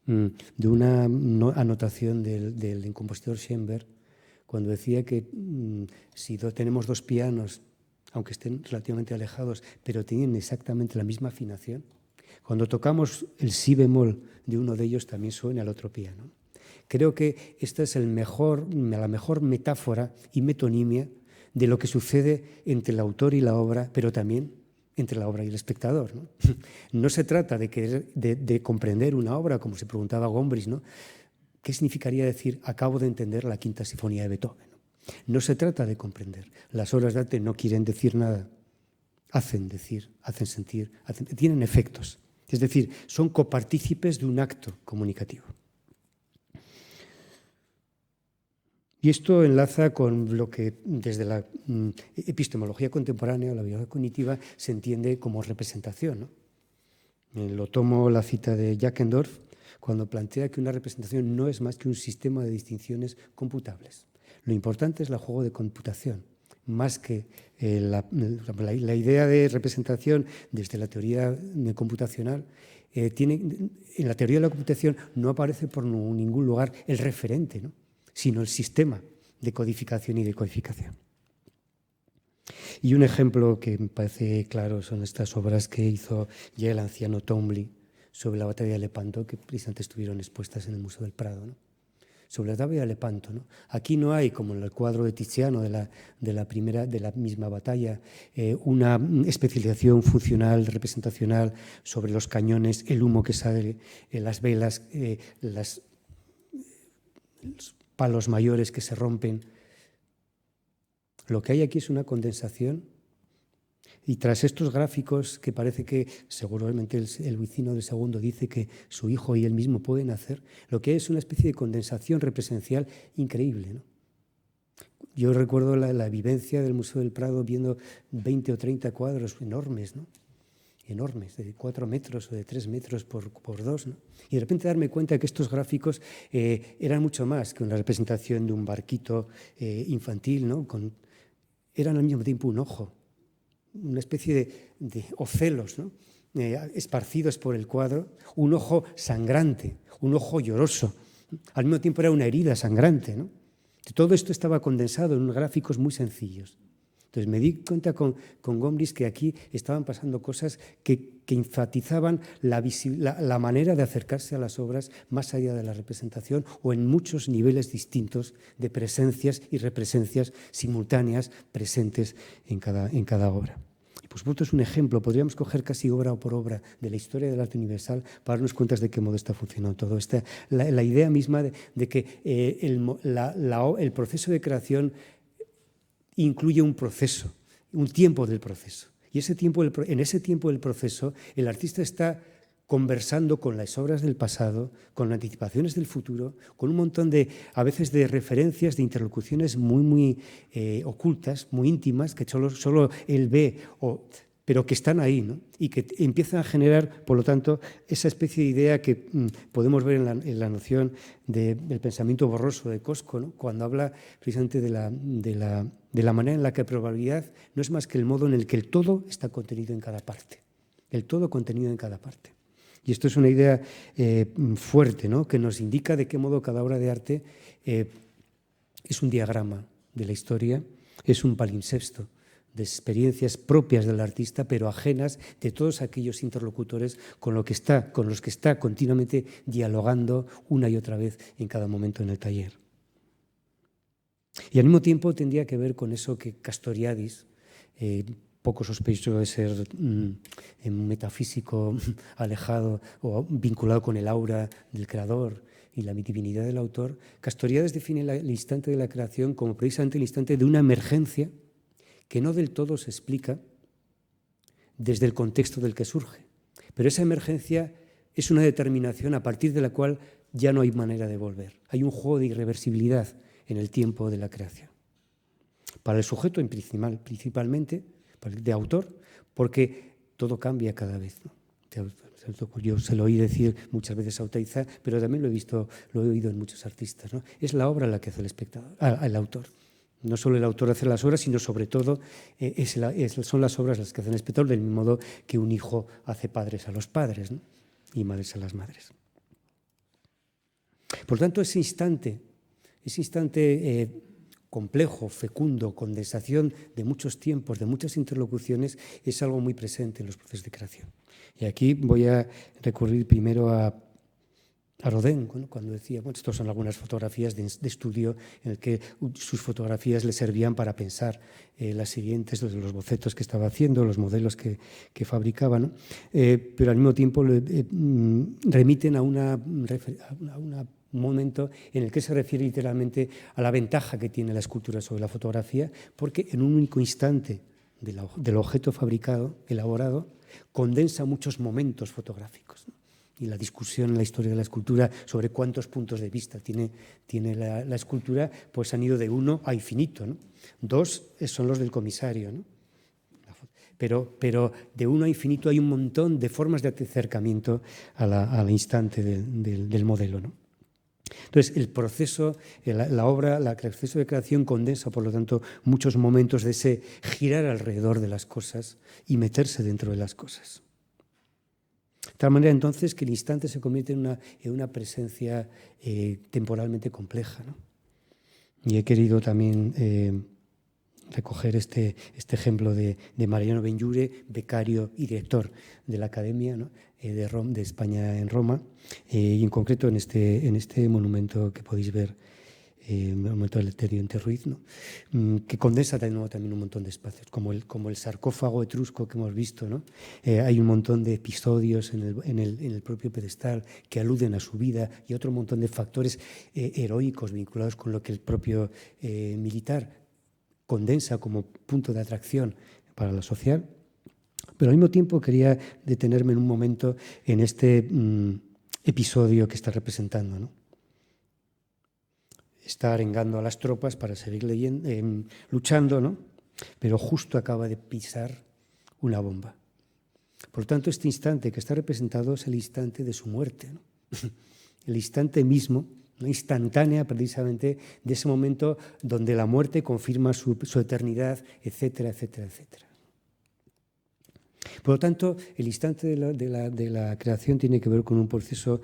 de una anotación del compositor Schoenberg cuando decía que si tenemos dos pianos, aunque estén relativamente alejados, pero tienen exactamente la misma afinación, cuando tocamos el si bemol de uno de ellos también suena el otro piano. Creo que esta es la mejor metáfora y metonimia de lo que sucede entre el autor y la obra, pero también entre la obra y el espectador, ¿no? No se trata de comprender una obra, como se preguntaba Gombrich, ¿no? ¿Qué significaría decir acabo de entender la Quinta Sinfonía de Beethoven? No se trata de comprender. Las obras de arte no quieren decir nada. Hacen decir, hacen sentir, tienen efectos. Es decir, son copartícipes de un acto comunicativo. Y esto enlaza con lo que desde la epistemología contemporánea, la biología cognitiva, se entiende como representación, ¿no? Lo tomo la cita de Jackendorf cuando plantea que una representación no es más que un sistema de distinciones computables. Lo importante es el juego de computación, más que la idea de representación desde la teoría computacional. En la teoría de la computación no aparece por ningún lugar el referente, ¿no? Sino el sistema de codificación y decodificación. Y un ejemplo que me parece claro son estas obras que hizo ya el anciano Townley sobre la batalla de Lepanto, que precisamente estuvieron expuestas en el Museo del Prado, ¿no? Sobre la batalla de Lepanto, ¿no? Aquí no hay, como en el cuadro de Tiziano de la misma batalla, una especialización funcional, representacional sobre los cañones, el humo que sale, las velas, los palos mayores que se rompen. Lo que hay aquí es una condensación. Y tras estos gráficos que parece que seguramente el vecino del segundo dice que su hijo y él mismo pueden hacer, lo que es una especie de condensación represencial increíble, ¿no? Yo recuerdo la vivencia del Museo del Prado viendo 20 o 30 cuadros enormes, ¿no? Enormes, de 4 metros o de 3 metros por 2, ¿no? Y de repente darme cuenta que estos gráficos eran mucho más que una representación de un barquito infantil, ¿no? Eran al mismo tiempo un ojo, una especie de ocelos, ¿no? Esparcidos por el cuadro, un ojo sangrante, un ojo lloroso. Al mismo tiempo era una herida sangrante, ¿no? Todo esto estaba condensado en unos gráficos muy sencillos. Entonces me di cuenta con Gombrich que aquí estaban pasando cosas que enfatizaban la manera de acercarse a las obras más allá de la representación o en muchos niveles distintos de presencias y represencias simultáneas presentes en cada obra. Y por supuesto es un ejemplo, podríamos coger casi obra por obra de la historia del arte universal para darnos cuenta de qué modo está funcionando todo. La idea misma de que el proceso de creación incluye un proceso, un tiempo del proceso. Y en ese tiempo del proceso, el artista está conversando con las obras del pasado, con anticipaciones del futuro, con un montón a veces de referencias, de interlocuciones muy ocultas, muy íntimas, que solo él ve o pero que están ahí, ¿no? Y que empiezan a generar, por lo tanto, esa especie de idea que podemos ver en la noción del pensamiento borroso de Cosco, ¿no? Cuando habla precisamente de la manera en la que la probabilidad no es más que el modo en el que el todo está contenido en cada parte, el todo contenido en cada parte. Y esto es una idea fuerte, ¿no? Que nos indica de qué modo cada obra de arte es un diagrama de la historia, es un palimpsesto de experiencias propias del artista, pero ajenas de todos aquellos interlocutores con los que está continuamente dialogando una y otra vez en cada momento en el taller. Y al mismo tiempo tendría que ver con eso que Castoriadis, poco sospechoso de ser un metafísico alejado o vinculado con el aura del creador y la divinidad del autor, Castoriadis define el instante de la creación como precisamente el instante de una emergencia que no del todo se explica desde el contexto del que surge. Pero esa emergencia es una determinación a partir de la cual ya no hay manera de volver. Hay un juego de irreversibilidad en el tiempo de la creación. Para el sujeto principalmente, de autor, porque todo cambia cada vez, ¿no? Yo se lo oí decir muchas veces a Oteiza, pero también lo he oído en muchos artistas, ¿no? Es la obra la que hace el autor. No solo el autor hace las obras, sino sobre todo son las obras las que hacen el espectador, del mismo modo que un hijo hace padres a los padres, ¿no? Y madres a las madres. Por tanto, ese instante complejo, fecundo, condensación de muchos tiempos, de muchas interlocuciones, es algo muy presente en los procesos de creación. Y aquí voy a recurrir primero a Rodin, cuando decía, bueno, estas son algunas fotografías de estudio en el que sus fotografías le servían para pensar las siguientes, los bocetos que estaba haciendo, los modelos que fabricaba, ¿no? Pero al mismo tiempo remiten a un momento en el que se refiere literalmente a la ventaja que tiene la escultura sobre la fotografía, porque en un único instante del objeto fabricado, elaborado, condensa muchos momentos fotográficos, ¿no? Y la discusión en la historia de la escultura sobre cuántos puntos de vista tiene la escultura, pues han ido de 1 a infinito, ¿no? 2 son los del comisario, ¿no? Pero de 1 a infinito hay un montón de formas de acercamiento al instante del modelo, ¿no? Entonces, el proceso, la obra, el proceso de creación condensa, por lo tanto, muchos momentos de ese girar alrededor de las cosas y meterse dentro de las cosas. De tal manera, entonces, que el instante se convierte en una presencia temporalmente compleja, ¿no? Y he querido también recoger este ejemplo de Mariano Benlliure, becario y director de la Academia, ¿no? de España en Roma, y en concreto en este monumento que podéis ver, el monumento del Eleuterio en Ruiz, ¿no? Que condensa también un montón de espacios, como el sarcófago etrusco que hemos visto, ¿no? Hay un montón de episodios en el propio pedestal que aluden a su vida y otro montón de factores heroicos vinculados con lo que el propio militar condensa como punto de atracción para la sociedad. Pero al mismo tiempo quería detenerme en un momento en este episodio que está representando, ¿no? Está arengando a las tropas para seguir luchando, ¿no? Pero justo acaba de pisar una bomba. Por lo tanto, este instante que está representado es el instante de su muerte, ¿no? El instante mismo, ¿no? Instantánea precisamente de ese momento donde la muerte confirma su eternidad, etcétera, etcétera, etcétera. Por lo tanto, el instante de la creación tiene que ver con un proceso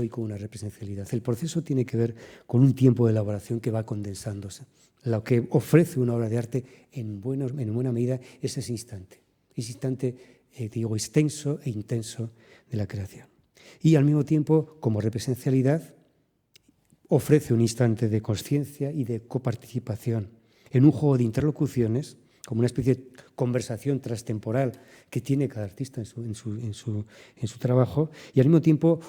y con una represencialidad. El proceso tiene que ver con un tiempo de elaboración que va condensándose. Lo que ofrece una obra de arte en buena medida es ese instante extenso e intenso de la creación. Y al mismo tiempo, como represencialidad, ofrece un instante de consciencia y de coparticipación en un juego de interlocuciones, como una especie de conversación transtemporal que tiene cada artista en su trabajo, y al mismo tiempo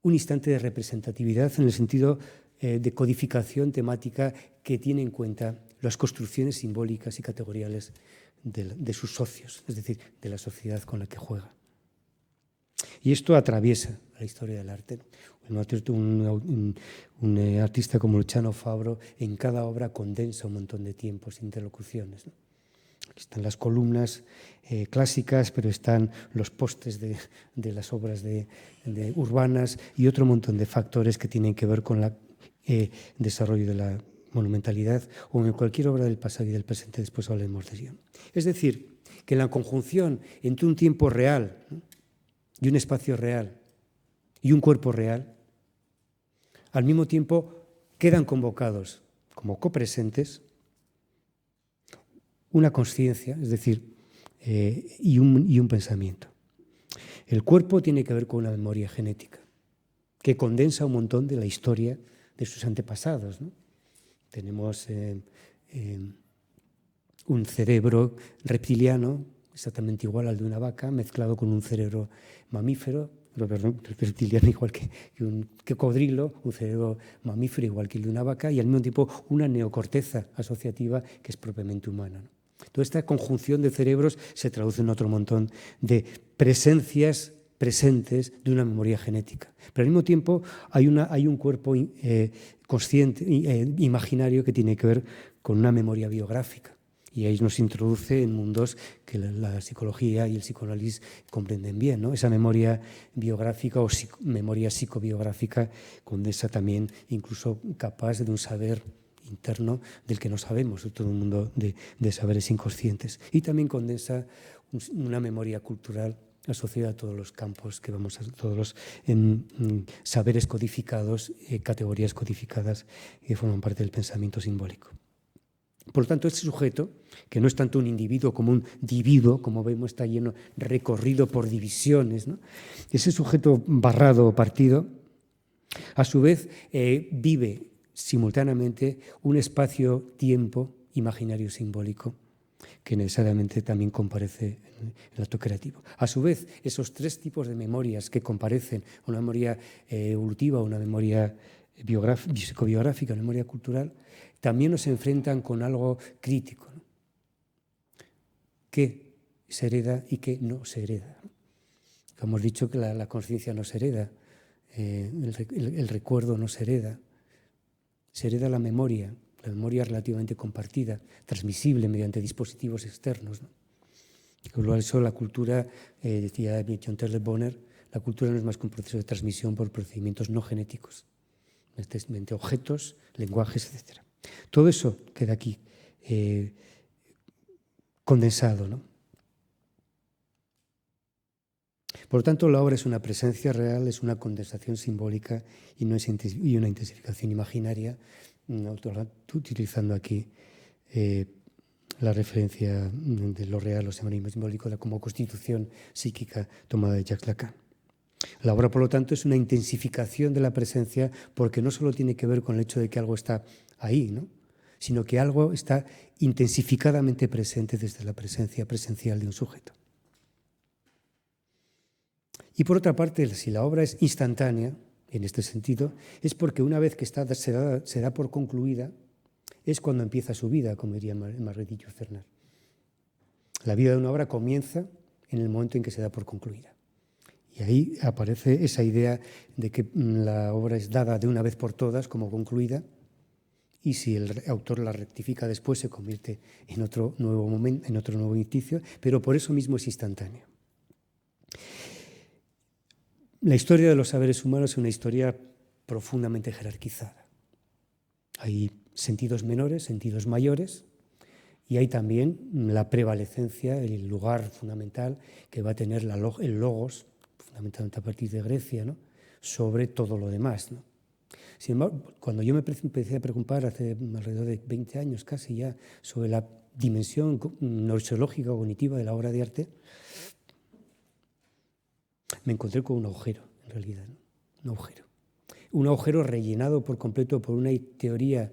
un instante de representatividad en el sentido de codificación temática que tiene en cuenta las construcciones simbólicas y categoriales de sus socios, es decir, de la sociedad con la que juega. Y esto atraviesa la historia del arte. Un artista como Luciano Fabro en cada obra condensa un montón de tiempos, interlocuciones, ¿no? Aquí están las columnas clásicas, pero están los postes de las obras urbanas y otro montón de factores que tienen que ver con el desarrollo de la monumentalidad o en cualquier obra del pasado y del presente. Después hablaremos de ello. Es decir, que la conjunción entre un tiempo real, ¿no?, y un espacio real y un cuerpo real, al mismo tiempo quedan convocados como copresentes una conciencia, es decir, y un pensamiento. El cuerpo tiene que ver con una memoria genética que condensa un montón de la historia de sus antepasados, ¿no? Tenemos un cerebro reptiliano exactamente igual al de una vaca, mezclado con un cerebro mamífero, reptiliano igual que cocodrilo, un cerebro mamífero igual que el de una vaca, y al mismo tiempo una neocorteza asociativa que es propiamente humana, ¿no? Toda esta conjunción de cerebros se traduce en otro montón de presencias presentes de una memoria genética. Pero al mismo tiempo hay un cuerpo consciente, imaginario, que tiene que ver con una memoria biográfica. Y ahí nos introduce en mundos que la psicología y el psicoanálisis comprenden bien, ¿no? Esa memoria biográfica o memoria psicobiográfica condensa también incluso capaz de un saber interno del que no sabemos, de todo un mundo de saberes inconscientes. Y también condensa una memoria cultural asociada a todos los campos que vamos a todos los saberes codificados, categorías codificadas que forman parte del pensamiento simbólico. Por lo tanto, este sujeto, que no es tanto un individuo como un dividuo, como vemos, está lleno, recorrido por divisiones, ¿no? Ese sujeto barrado o partido, a su vez, vive simultáneamente un espacio-tiempo imaginario simbólico que necesariamente también comparece en el acto creativo. A su vez, esos tres tipos de memorias que comparecen, una memoria evolutiva, una memoria psicobiográfica, una memoria cultural, también nos enfrentan con algo crítico, ¿no? ¿Qué se hereda y qué no se hereda? Hemos dicho que la conciencia no se hereda, el recuerdo no se hereda la memoria relativamente compartida, transmisible mediante dispositivos externos, ¿no? Por eso la cultura, decía John Turner Bonner, la cultura no es más que un proceso de transmisión por procedimientos no genéticos, mediante objetos, lenguajes, etc. Todo eso queda aquí condensado, ¿no? Por lo tanto, la obra es una presencia real, es una condensación simbólica y una intensificación imaginaria, utilizando aquí la referencia de lo real, lo simbólico, como constitución psíquica tomada de Jacques Lacan. La obra, por lo tanto, es una intensificación de la presencia porque no solo tiene que ver con el hecho de que algo está ahí, ¿no?, sino que algo está intensificadamente presente desde la presencia presencial de un sujeto. Y por otra parte, si la obra es instantánea, en este sentido, es porque una vez que se da por concluida, es cuando empieza su vida, como diría Marguerite Yourcenar. La vida de una obra comienza en el momento en que se da por concluida. Y ahí aparece esa idea de que la obra es dada de una vez por todas como concluida, y si el autor la rectifica después se convierte en otro nuevo momento, en otro nuevo inicio, pero por eso mismo es instantánea. La historia de los saberes humanos es una historia profundamente jerarquizada. Hay sentidos menores, sentidos mayores, y hay también la prevalecencia, el lugar fundamental que va a tener el logos, fundamentalmente a partir de Grecia, ¿no?, sobre todo lo demás, ¿no? Sin embargo, cuando yo me empecé a preocupar hace alrededor de 20 años casi ya sobre la dimensión noxiológica o cognitiva de la obra de arte, me encontré con un agujero, en realidad, ¿no? Un agujero rellenado por completo por una teoría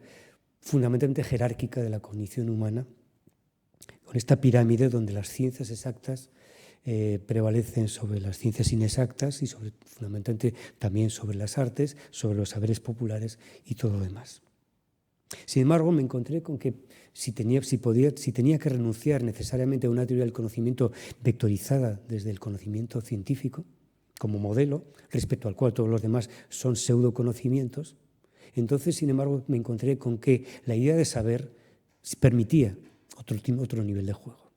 fundamentalmente jerárquica de la cognición humana, con esta pirámide donde las ciencias exactas prevalecen sobre las ciencias inexactas y fundamentalmente también sobre las artes, sobre los saberes populares y todo lo demás. Sin embargo, me encontré con que si tenía que renunciar necesariamente a una teoría del conocimiento vectorizada desde el conocimiento científico como modelo, respecto al cual todos los demás son pseudoconocimientos, entonces, sin embargo, me encontré con que la idea de saber permitía otro nivel de juego.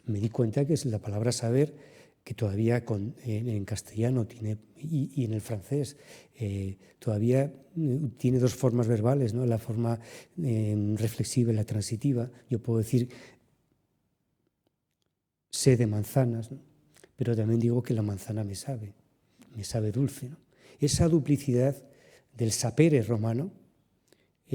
me di cuenta que la palabra saber, que todavía en castellano tiene, y en el francés todavía tiene dos formas verbales, ¿no? La forma reflexiva y la transitiva. Yo puedo decir sé de manzanas, ¿no? Pero también digo que la manzana me sabe dulce, ¿no? Esa duplicidad del sapere romano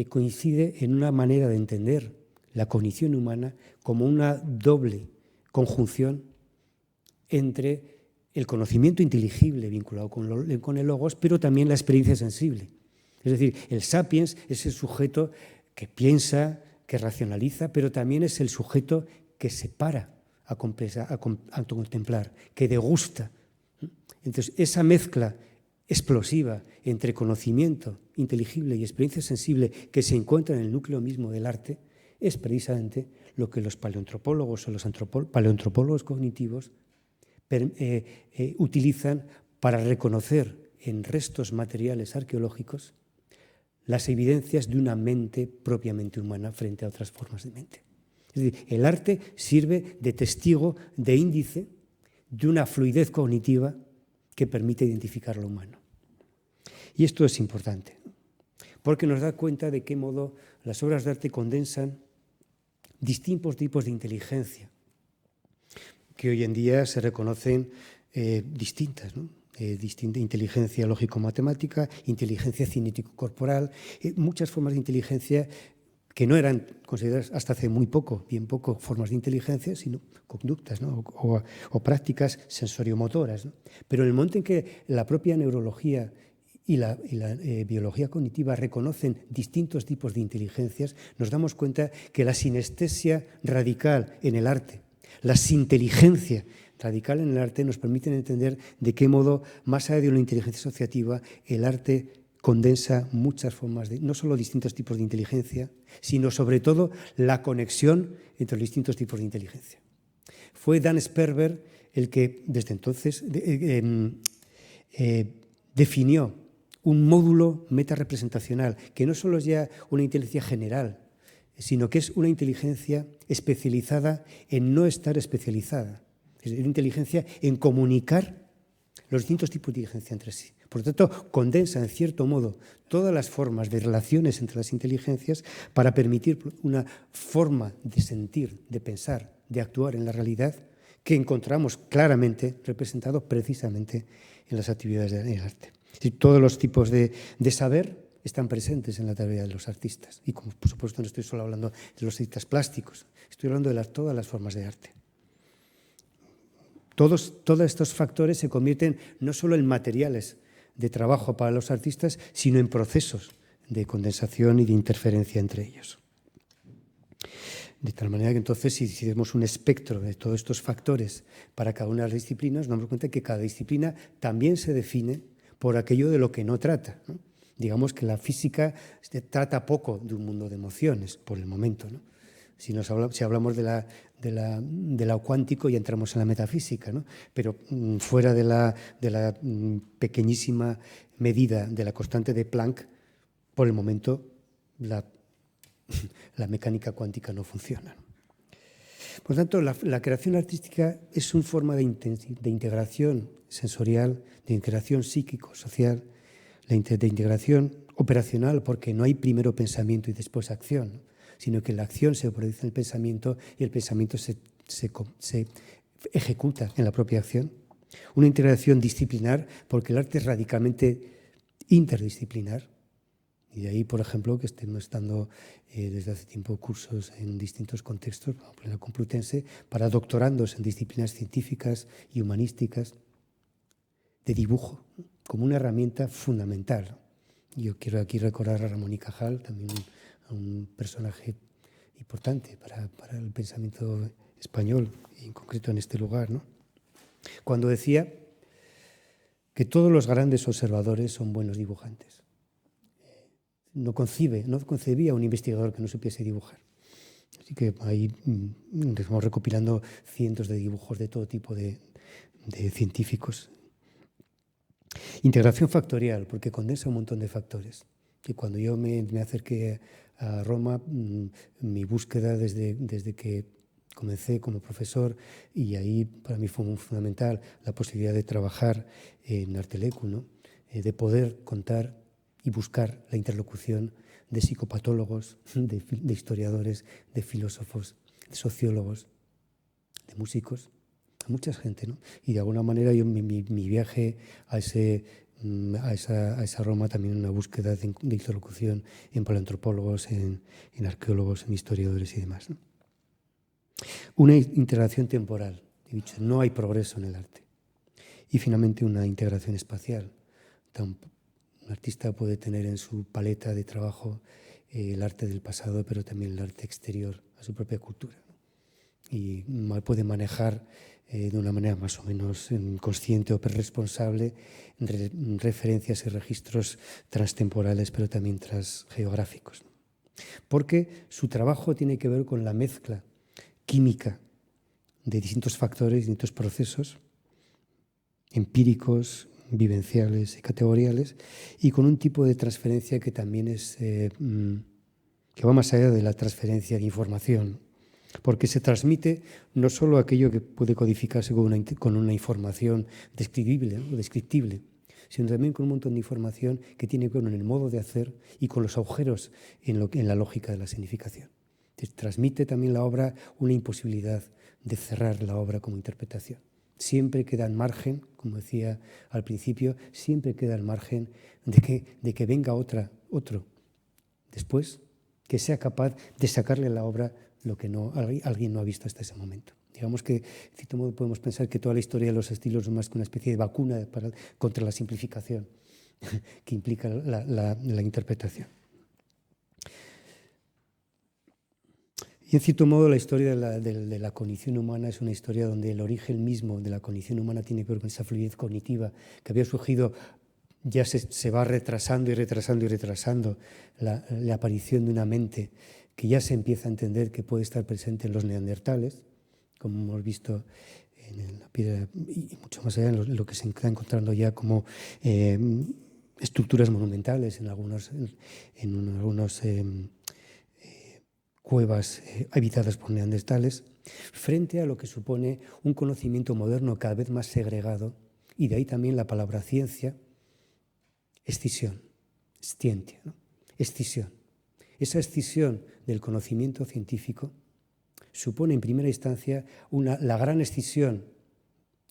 coincide en una manera de entender la cognición humana como una doble conjunción entre el conocimiento inteligible vinculado con el logos, pero también la experiencia sensible. Es decir, el sapiens es el sujeto que piensa, que racionaliza, pero también es el sujeto que se para a contemplar, que degusta. Entonces, esa mezcla explosiva entre conocimiento inteligible y experiencia sensible que se encuentra en el núcleo mismo del arte es precisamente lo que los paleoantropólogos o los paleoantropólogos cognitivos utilizan para reconocer en restos materiales arqueológicos las evidencias de una mente propiamente humana frente a otras formas de mente. Es decir, el arte sirve de testigo, de índice de una fluidez cognitiva que permite identificar lo humano. Y esto es importante, porque nos da cuenta de qué modo las obras de arte condensan distintos tipos de inteligencia, que hoy en día se reconocen distintas, ¿no? Distinta inteligencia lógico-matemática, inteligencia cinético-corporal, muchas formas de inteligencia que no eran consideradas hasta hace muy poco, bien poco, formas de inteligencia, sino conductas, ¿no? o prácticas sensoriomotoras, ¿no? Pero en el momento en que la propia neurología y la biología cognitiva reconocen distintos tipos de inteligencias, nos damos cuenta que la sinestesia radical en el arte, la sinteligencia radical en el arte nos permiten entender de qué modo, más allá de una inteligencia asociativa, el arte condensa muchas formas de, no solo distintos tipos de inteligencia, sino sobre todo la conexión entre los distintos tipos de inteligencia. Fue Dan Sperber el que desde entonces definió un módulo metarepresentacional, que no solo es ya una inteligencia general, sino que es una inteligencia especializada en no estar especializada. Es una inteligencia en comunicar los distintos tipos de inteligencia entre sí. Por lo tanto, condensa en cierto modo todas las formas de relaciones entre las inteligencias para permitir una forma de sentir, de pensar, de actuar en la realidad que encontramos claramente representado precisamente en las actividades del arte. Todos los tipos de saber están presentes en la tarea de los artistas. Y como por supuesto no estoy solo hablando de los artistas plásticos, estoy hablando de todas las formas de arte. Todos estos factores se convierten no solo en materiales de trabajo para los artistas, sino en procesos de condensación y de interferencia entre ellos. De tal manera que entonces, si hacemos un espectro de todos estos factores para cada una de las disciplinas, nos damos cuenta que cada disciplina también se define por aquello de lo que no trata, ¿no? Digamos que la física trata poco de un mundo de emociones, por el momento, ¿no? Si hablamos de lo cuántico, ya entramos en la metafísica, ¿no? Pero fuera de la pequeñísima medida de la constante de Planck, por el momento la mecánica cuántica no funciona. Por lo tanto, la creación artística es una forma de integración sensorial, de integración psíquico-social, de integración operacional, porque no hay primero pensamiento y después acción, ¿no? Sino que la acción se produce en el pensamiento y el pensamiento se ejecuta en la propia acción. Una integración disciplinar, porque el arte es radicalmente interdisciplinar. Y de ahí, por ejemplo, que estemos dando desde hace tiempo cursos en distintos contextos, por ejemplo en la Complutense, para doctorandos en disciplinas científicas y humanísticas, de dibujo, como una herramienta fundamental. Yo quiero aquí recordar a Ramón y Cajal, también un personaje importante para el pensamiento español, y en concreto en este lugar, ¿no? Cuando decía que todos los grandes observadores son buenos dibujantes. No concebía un investigador que no supiese dibujar. Así que ahí estamos recopilando cientos de dibujos de todo tipo de científicos. Integración factorial, porque condensa un montón de factores. Y cuando yo me acerqué a Roma, mi búsqueda desde que Comencé como profesor y ahí para mí fue muy fundamental la posibilidad de trabajar en Artelecu, ¿no? De poder contar y buscar la interlocución de psicopatólogos, de historiadores, de filósofos, de sociólogos, de músicos, a mucha gente, ¿no? Y de alguna manera yo mi viaje a esa Roma también una búsqueda de interlocución en paleoantropólogos, en arqueólogos, en historiadores y demás, ¿no? Una integración temporal, he dicho, no hay progreso en el arte. Y finalmente una integración espacial. Un artista puede tener en su paleta de trabajo el arte del pasado, pero también el arte exterior a su propia cultura, ¿no? Y puede manejar de una manera más o menos consciente o responsable referencias y registros transtemporales, pero también transgeográficos, ¿no? Porque su trabajo tiene que ver con la mezcla química de distintos factores, distintos procesos empíricos, vivenciales y categoriales, y con un tipo de transferencia que también es que va más allá de la transferencia de información, porque se transmite no solo aquello que puede codificarse con una información describible o descriptible, sino también con un montón de información que tiene que ver con el modo de hacer y con los agujeros en la lógica de la significación. Transmite también la obra una imposibilidad de cerrar la obra como interpretación. Siempre queda al margen, como decía al principio, siempre queda al margen de que venga otro después, que sea capaz de sacarle a la obra lo que alguien no ha visto hasta ese momento. Digamos que, de cierto modo, podemos pensar que toda la historia de los estilos es más que una especie de vacuna contra la simplificación que implica la interpretación. Y en cierto modo la historia de la cognición humana es una historia donde el origen mismo de la cognición humana tiene que ver con esa fluidez cognitiva que había surgido, ya se va retrasando y retrasando y retrasando la aparición de una mente que ya se empieza a entender que puede estar presente en los neandertales, como hemos visto en la piedra y mucho más allá en lo que se está encontrando ya como estructuras monumentales en algunos cuevas habitadas por neandertales, frente a lo que supone un conocimiento moderno cada vez más segregado, y de ahí también la palabra ciencia, escisión, scientia, ¿no? Escisión. Esa escisión del conocimiento científico supone en primera instancia la gran escisión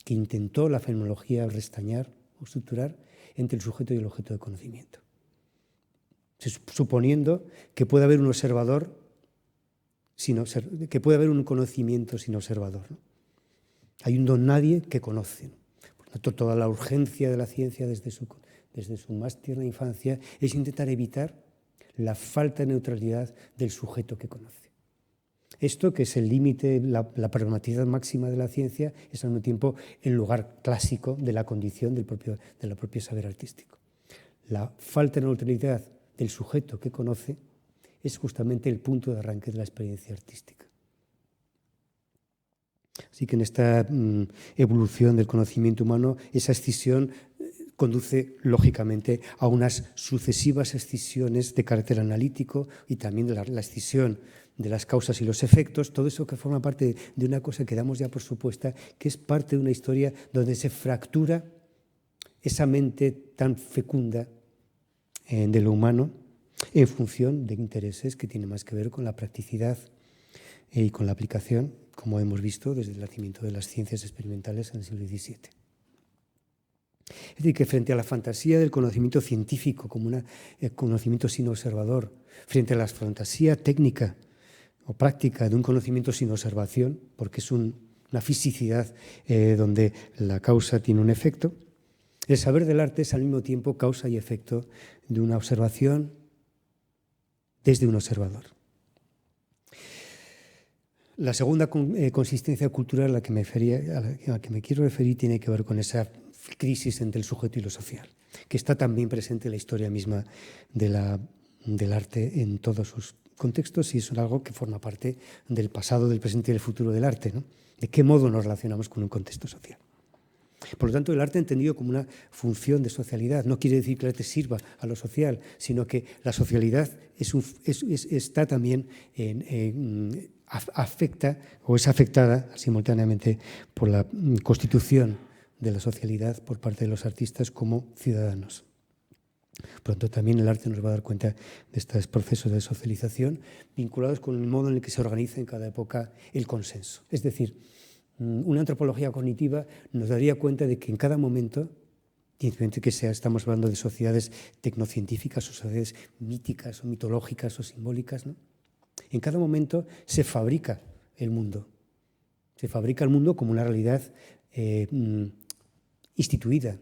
que intentó la fenomenología restañar o estructurar entre el sujeto y el objeto de conocimiento, suponiendo que puede haber un observador, que puede haber un conocimiento sin observador, ¿no? Hay un don nadie que conoce, ¿no? Por lo tanto, toda la urgencia de la ciencia desde su más tierna infancia es intentar evitar la falta de neutralidad del sujeto que conoce. Esto, que es el límite, la pragmaticidad máxima de la ciencia, es al mismo tiempo el lugar clásico de la condición del propio saber artístico. La falta de neutralidad del sujeto que conoce es justamente el punto de arranque de la experiencia artística. Así que en esta evolución del conocimiento humano, esa escisión conduce lógicamente a unas sucesivas escisiones de carácter analítico y también de la escisión de las causas y los efectos, todo eso que forma parte de una cosa que damos ya por supuesta, que es parte de una historia donde se fractura esa mente tan fecunda de lo humano en función de intereses que tienen más que ver con la practicidad y con la aplicación, como hemos visto desde el nacimiento de las ciencias experimentales en el siglo XVII. Es decir, que frente a la fantasía del conocimiento científico como un conocimiento sin observador, frente a la fantasía técnica o práctica de un conocimiento sin observación, porque es una fisicidad donde la causa tiene un efecto, el saber del arte es al mismo tiempo causa y efecto de una observación desde un observador. La segunda consistencia cultural a la que me quiero referir tiene que ver con esa crisis entre el sujeto y lo social, que está también presente en la historia misma del arte en todos sus contextos, y es algo que forma parte del pasado, del presente y del futuro del arte, ¿no? ¿De qué modo nos relacionamos con un contexto social? Por lo tanto, el arte entendido como una función de socialidad no quiere decir que el arte sirva a lo social, sino que la socialidad está también afecta o es afectada simultáneamente por la constitución de la socialidad por parte de los artistas como ciudadanos. Por lo tanto, también el arte nos va a dar cuenta de estos procesos de socialización vinculados con el modo en el que se organiza en cada época el consenso. Es decir, una antropología cognitiva nos daría cuenta de que en cada momento, independientemente que estamos hablando de sociedades tecnocientíficas o sociedades míticas o mitológicas o simbólicas, ¿no? En cada momento se fabrica el mundo. Se fabrica el mundo como una realidad instituida,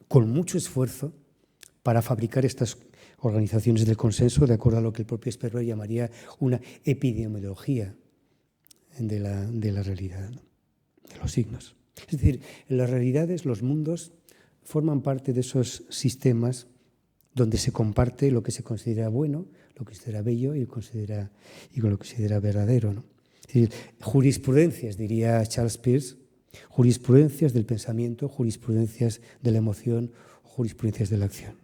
con mucho esfuerzo para fabricar estas organizaciones del consenso, de acuerdo a lo que el propio Sperber llamaría una epidemiología de la realidad, ¿no? De los signos. Es decir, las realidades, los mundos, forman parte de esos sistemas donde se comparte lo que se considera bueno, lo que se considera bello y lo que se considera verdadero, ¿no? Es decir, jurisprudencias, diría Charles Peirce, jurisprudencias del pensamiento, jurisprudencias de la emoción, jurisprudencias de la acción.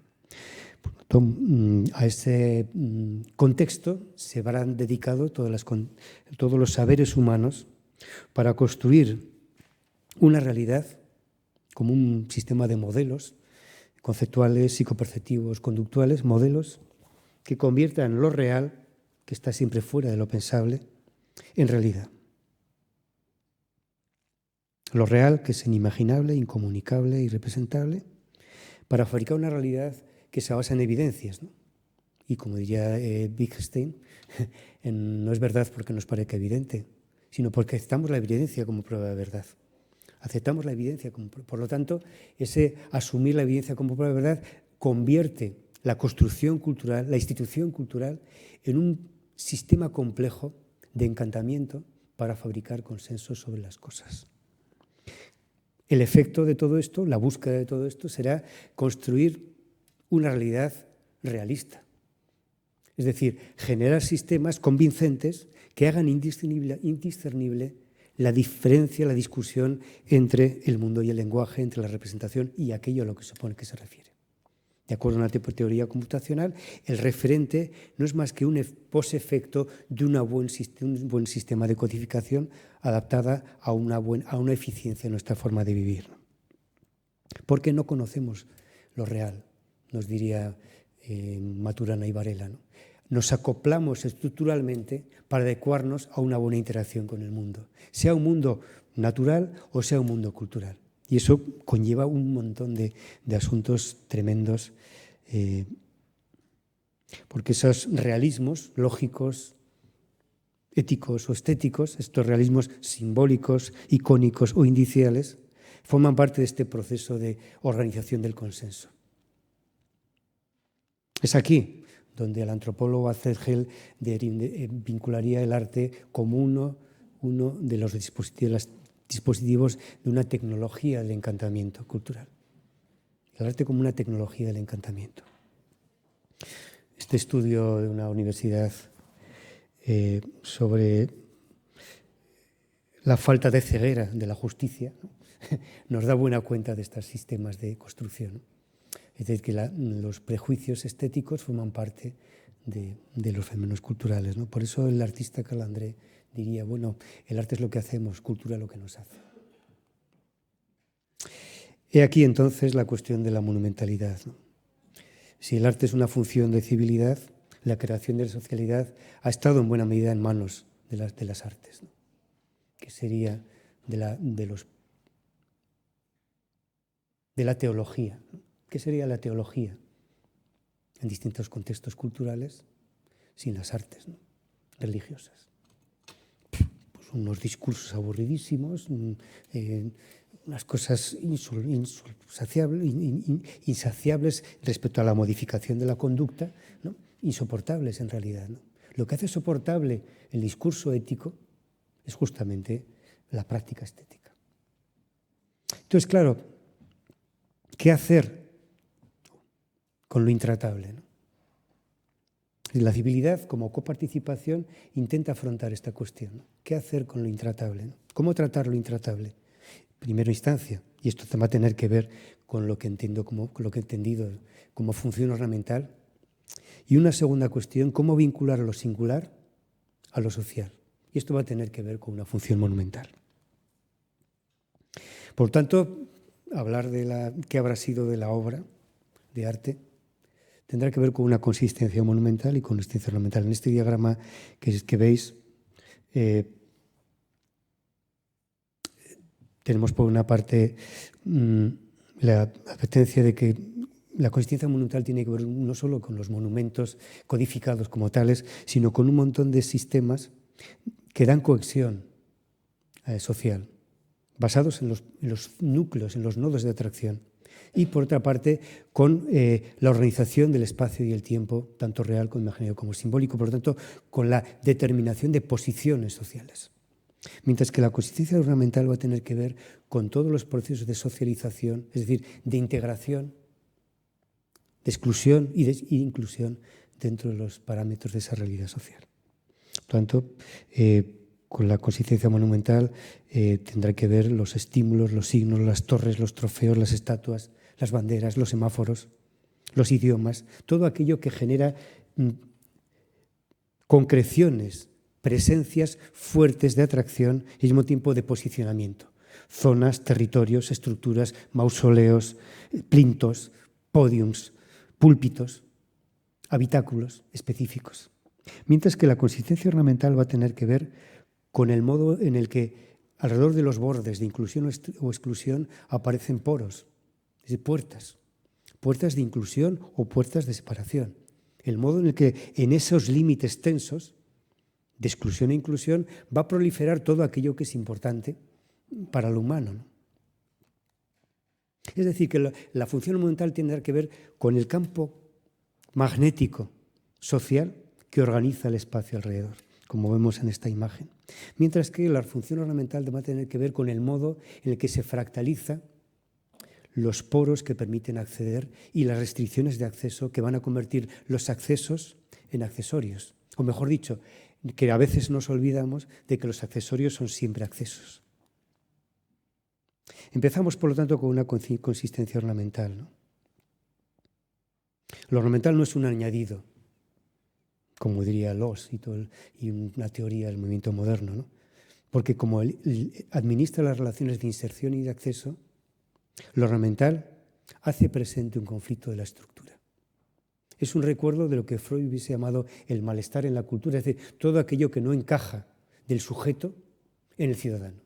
A ese contexto se habrán dedicado todos los saberes humanos para construir una realidad como un sistema de modelos conceptuales, psicoperceptivos, conductuales, modelos que conviertan lo real, que está siempre fuera de lo pensable, en realidad. Lo real, que es inimaginable, incomunicable, irrepresentable, para fabricar una realidad que se basa en evidencias, ¿no? Y como diría Wittgenstein, no es verdad porque nos parezca evidente, sino porque aceptamos la evidencia como prueba de verdad. Aceptamos la evidencia como prueba. Por lo tanto, ese asumir la evidencia como prueba de verdad convierte la construcción cultural, la institución cultural, en un sistema complejo de encantamiento para fabricar consensos sobre las cosas. El efecto de todo esto, la búsqueda de todo esto, será construir una realidad realista. Es decir, generar sistemas convincentes que hagan indiscernible la diferencia, la discusión entre el mundo y el lenguaje, entre la representación y aquello a lo que se supone que se refiere. De acuerdo a una teoría computacional, el referente no es más que un posefecto de un buen sistema de codificación adaptada a una eficiencia en nuestra forma de vivir. Porque no conocemos lo real, nos diría Maturana y Varela, ¿no? Nos acoplamos estructuralmente para adecuarnos a una buena interacción con el mundo, sea un mundo natural o sea un mundo cultural. Y eso conlleva un montón de asuntos tremendos, porque esos realismos lógicos, éticos o estéticos, estos realismos simbólicos, icónicos o indiciales, forman parte de este proceso de organización del consenso. Es aquí donde el antropólogo Acedgel vincularía el arte como uno de los dispositivos de una tecnología del encantamiento cultural. El arte como una tecnología del encantamiento. Este estudio de una universidad sobre la falta de ceguera de la justicia, ¿no? Nos da buena cuenta de estos sistemas de construcción, ¿no? Es decir, que los prejuicios estéticos forman parte de los fenómenos culturales, ¿no? Por eso el artista Calandré diría, bueno, el arte es lo que hacemos, cultura lo que nos hace. He aquí entonces la cuestión de la monumentalidad, ¿no? Si el arte es una función de civilidad, la creación de la socialidad ha estado en buena medida en manos de las artes, ¿no? Que sería de la teología, ¿no? ¿Qué sería la teología en distintos contextos culturales sin las artes, ¿no? Religiosas? Pues unos discursos aburridísimos, unas cosas insaciables respecto a la modificación de la conducta, ¿no? Insoportables en realidad, ¿no? Lo que hace soportable el discurso ético es justamente la práctica estética. Entonces, claro, ¿qué hacer con lo intratable, ¿no? La civilidad, como coparticipación, intenta afrontar esta cuestión, ¿no? ¿Qué hacer con lo intratable, ¿no? ¿Cómo tratar lo intratable? primera instancia. Y esto va a tener que ver con lo que entiendo como función ornamental. Y una segunda cuestión, cómo vincular lo singular a lo social. Y esto va a tener que ver con una función monumental. Por tanto, hablar de qué habrá sido de la obra de arte tendrá que ver con una consistencia monumental y consistencia ornamental. En este diagrama que veis, tenemos por una parte la advertencia de que la consistencia monumental tiene que ver no solo con los monumentos codificados como tales, sino con un montón de sistemas que dan cohesión social, basados en los núcleos, en los nodos de atracción. Y, por otra parte, con la organización del espacio y el tiempo, tanto real como imaginario como simbólico, por lo tanto, con la determinación de posiciones sociales. Mientras que la consistencia ornamental va a tener que ver con todos los procesos de socialización, es decir, de integración, de exclusión y de inclusión dentro de los parámetros de esa realidad social. Por lo tanto, con la consistencia monumental tendrá que ver los estímulos, los signos, las torres, los trofeos, las estatuas, las banderas, los semáforos, los idiomas, todo aquello que genera concreciones, presencias fuertes de atracción y al mismo tiempo de posicionamiento. Zonas, territorios, estructuras, mausoleos, plintos, pódiums, púlpitos, habitáculos específicos. Mientras que la consistencia ornamental va a tener que ver con el modo en el que alrededor de los bordes de inclusión o exclusión aparecen poros, es decir, puertas de inclusión o puertas de separación. El modo en el que en esos límites tensos de exclusión e inclusión va a proliferar todo aquello que es importante para lo humano, ¿no? Es decir, que la función monumental tiene que ver con el campo magnético social que organiza el espacio alrededor, como vemos en esta imagen. Mientras que la función ornamental va a tener que ver con el modo en el que se fractaliza los poros que permiten acceder y las restricciones de acceso que van a convertir los accesos en accesorios. O mejor dicho, que a veces nos olvidamos de que los accesorios son siempre accesos. Empezamos, por lo tanto, con una consistencia ornamental, ¿no? Lo ornamental no es un añadido, como diría Loss y una teoría del movimiento moderno, ¿no? Porque como administra las relaciones de inserción y de acceso, lo ornamental hace presente un conflicto de la estructura. Es un recuerdo de lo que Freud hubiese llamado el malestar en la cultura, es decir, todo aquello que no encaja del sujeto en el ciudadano.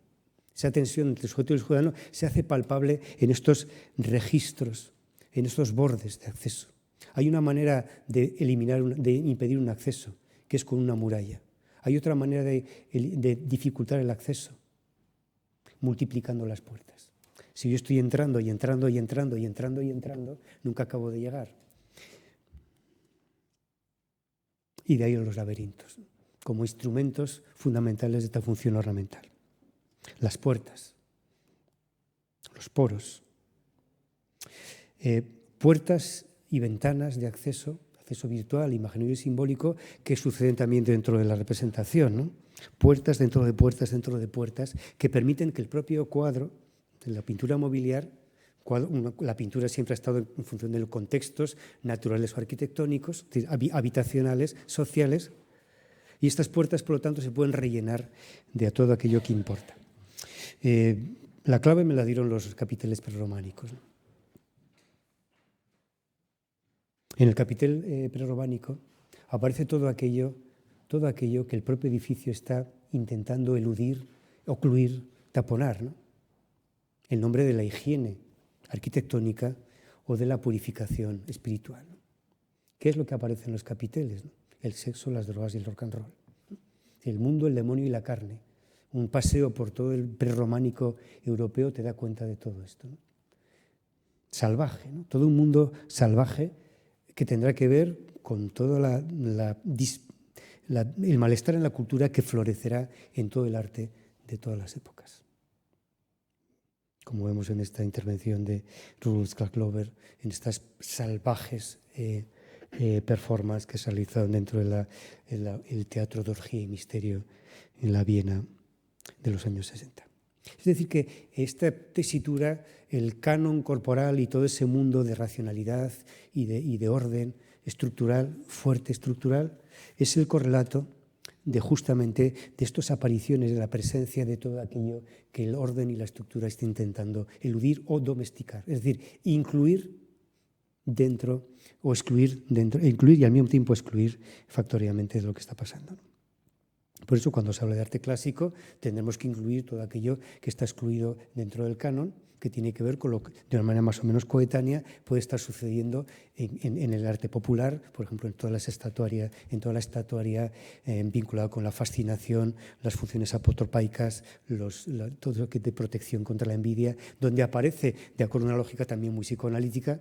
Esa tensión entre el sujeto y el ciudadano se hace palpable en estos registros, en estos bordes de acceso. Hay una manera de impedir un acceso, que es con una muralla. Hay otra manera de dificultar el acceso, multiplicando las puertas. Si yo estoy entrando y entrando y entrando y entrando y entrando, nunca acabo de llegar. Y de ahí los laberintos, como instrumentos fundamentales de esta función ornamental. Las puertas, los poros, puertas y ventanas de acceso virtual, imaginario y simbólico, que suceden también dentro de la representación, ¿no? Puertas dentro de puertas dentro de puertas, que permiten que el propio cuadro, en la pintura mobiliar, la pintura siempre ha estado en función de los contextos naturales o arquitectónicos, habitacionales, sociales, y estas puertas, por lo tanto, se pueden rellenar de todo aquello que importa. La clave me la dieron los capiteles prerrománicos, ¿no? En el capitel prerrománico aparece todo aquello que el propio edificio está intentando eludir, ocluir, taponar, ¿no? En nombre de la higiene arquitectónica o de la purificación espiritual, ¿no? ¿Qué es lo que aparece en los capiteles, ¿no? El sexo, las drogas y el rock and roll, ¿no? El mundo, el demonio y la carne. Un paseo por todo el prerrománico europeo te da cuenta de todo esto, ¿no? Salvaje, ¿no? Todo un mundo salvaje que tendrá que ver con todo el malestar en la cultura que florecerá en todo el arte de todas las épocas. Como vemos en esta intervención de Rudolf Clark-Glover, en estas salvajes performances que se realizaron dentro del teatro de orgía y misterio en la Viena de los años 60. Es decir, que esta tesitura, el canon corporal y todo ese mundo de racionalidad y de orden estructural, fuerte estructural, es el correlato de justamente de estas apariciones de la presencia de todo aquello que el orden y la estructura está intentando eludir o domesticar. Es decir, incluir dentro o excluir dentro, incluir y al mismo tiempo excluir factorialmente de lo que está pasando. Por eso, cuando se habla de arte clásico, tendremos que incluir todo aquello que está excluido dentro del canon, que tiene que ver con lo que, de una manera más o menos coetánea, puede estar sucediendo en el arte popular, por ejemplo, en toda la estatuaria vinculada con la fascinación, las funciones apotropaicas, todo lo que es de protección contra la envidia, donde aparece, de acuerdo a una lógica también muy psicoanalítica,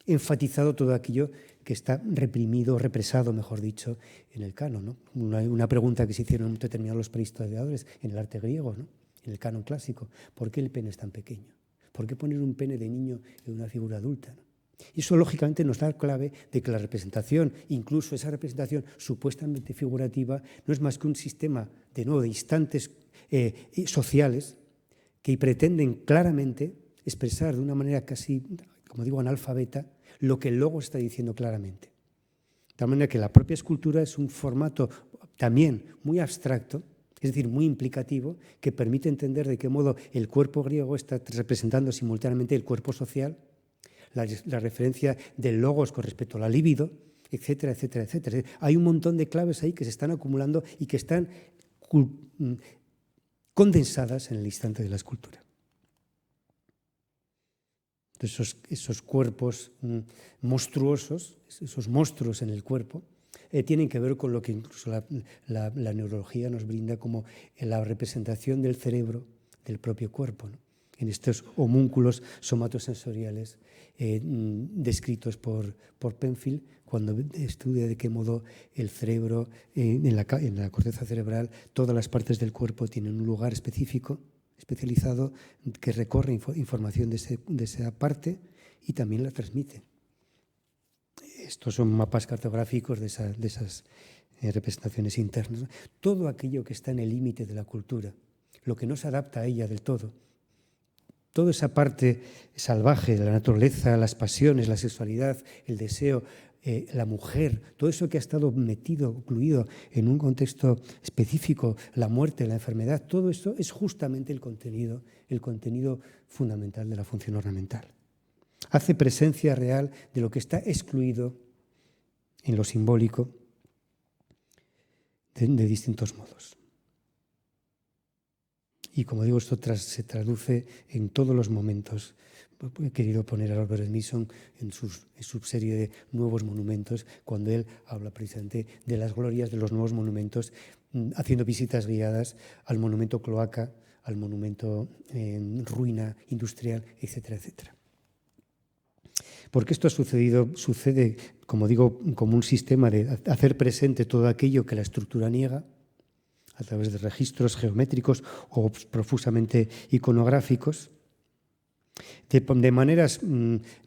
enfatizado todo aquello que está reprimido, represado, mejor dicho, en el canon, ¿no? Una pregunta que se hicieron en determinados los prehistoriadores en el arte griego, ¿no? En el canon clásico: ¿por qué el pene es tan pequeño? ¿Por qué poner un pene de niño en una figura adulta, ¿no? Y eso, lógicamente, nos da clave de que la representación, incluso esa representación supuestamente figurativa, no es más que un sistema, de nuevo, de instantes sociales que pretenden claramente expresar de una manera casi, como digo, analfabeta, lo que el logos está diciendo claramente. De tal manera que la propia escultura es un formato también muy abstracto, es decir, muy implicativo, que permite entender de qué modo el cuerpo griego está representando simultáneamente el cuerpo social, la referencia del logos con respecto a la libido, etcétera, etcétera, etcétera. Hay un montón de claves ahí que se están acumulando y que están condensadas en el instante de la escultura. Esos cuerpos monstruosos, esos monstruos en el cuerpo, tienen que ver con lo que incluso la neurología nos brinda como la representación del cerebro del propio cuerpo, ¿no? En estos homúnculos somatosensoriales descritos por Penfield, cuando estudia de qué modo el cerebro, en la corteza cerebral, todas las partes del cuerpo tienen un lugar específico, especializado, que recorre información de esa parte y también la transmite. Estos son mapas cartográficos de esas representaciones internas, ¿no? Todo aquello que está en el límite de la cultura, lo que no se adapta a ella del todo, toda esa parte salvaje de la naturaleza, las pasiones, la sexualidad, el deseo, la mujer, todo eso que ha estado metido, incluido en un contexto específico, la muerte, la enfermedad, todo esto es justamente el contenido fundamental de la función ornamental. Hace presencia real de lo que está excluido en lo simbólico de distintos modos. Y como digo, esto se traduce en todos los momentos. He querido poner a Robert Smithson en su serie de nuevos monumentos, cuando él habla precisamente de las glorias de los nuevos monumentos, haciendo visitas guiadas al monumento cloaca, al monumento en ruina industrial, etcétera, etcétera. Porque esto sucede, como digo, como un sistema de hacer presente todo aquello que la estructura niega, a través de registros geométricos o profusamente iconográficos, de maneras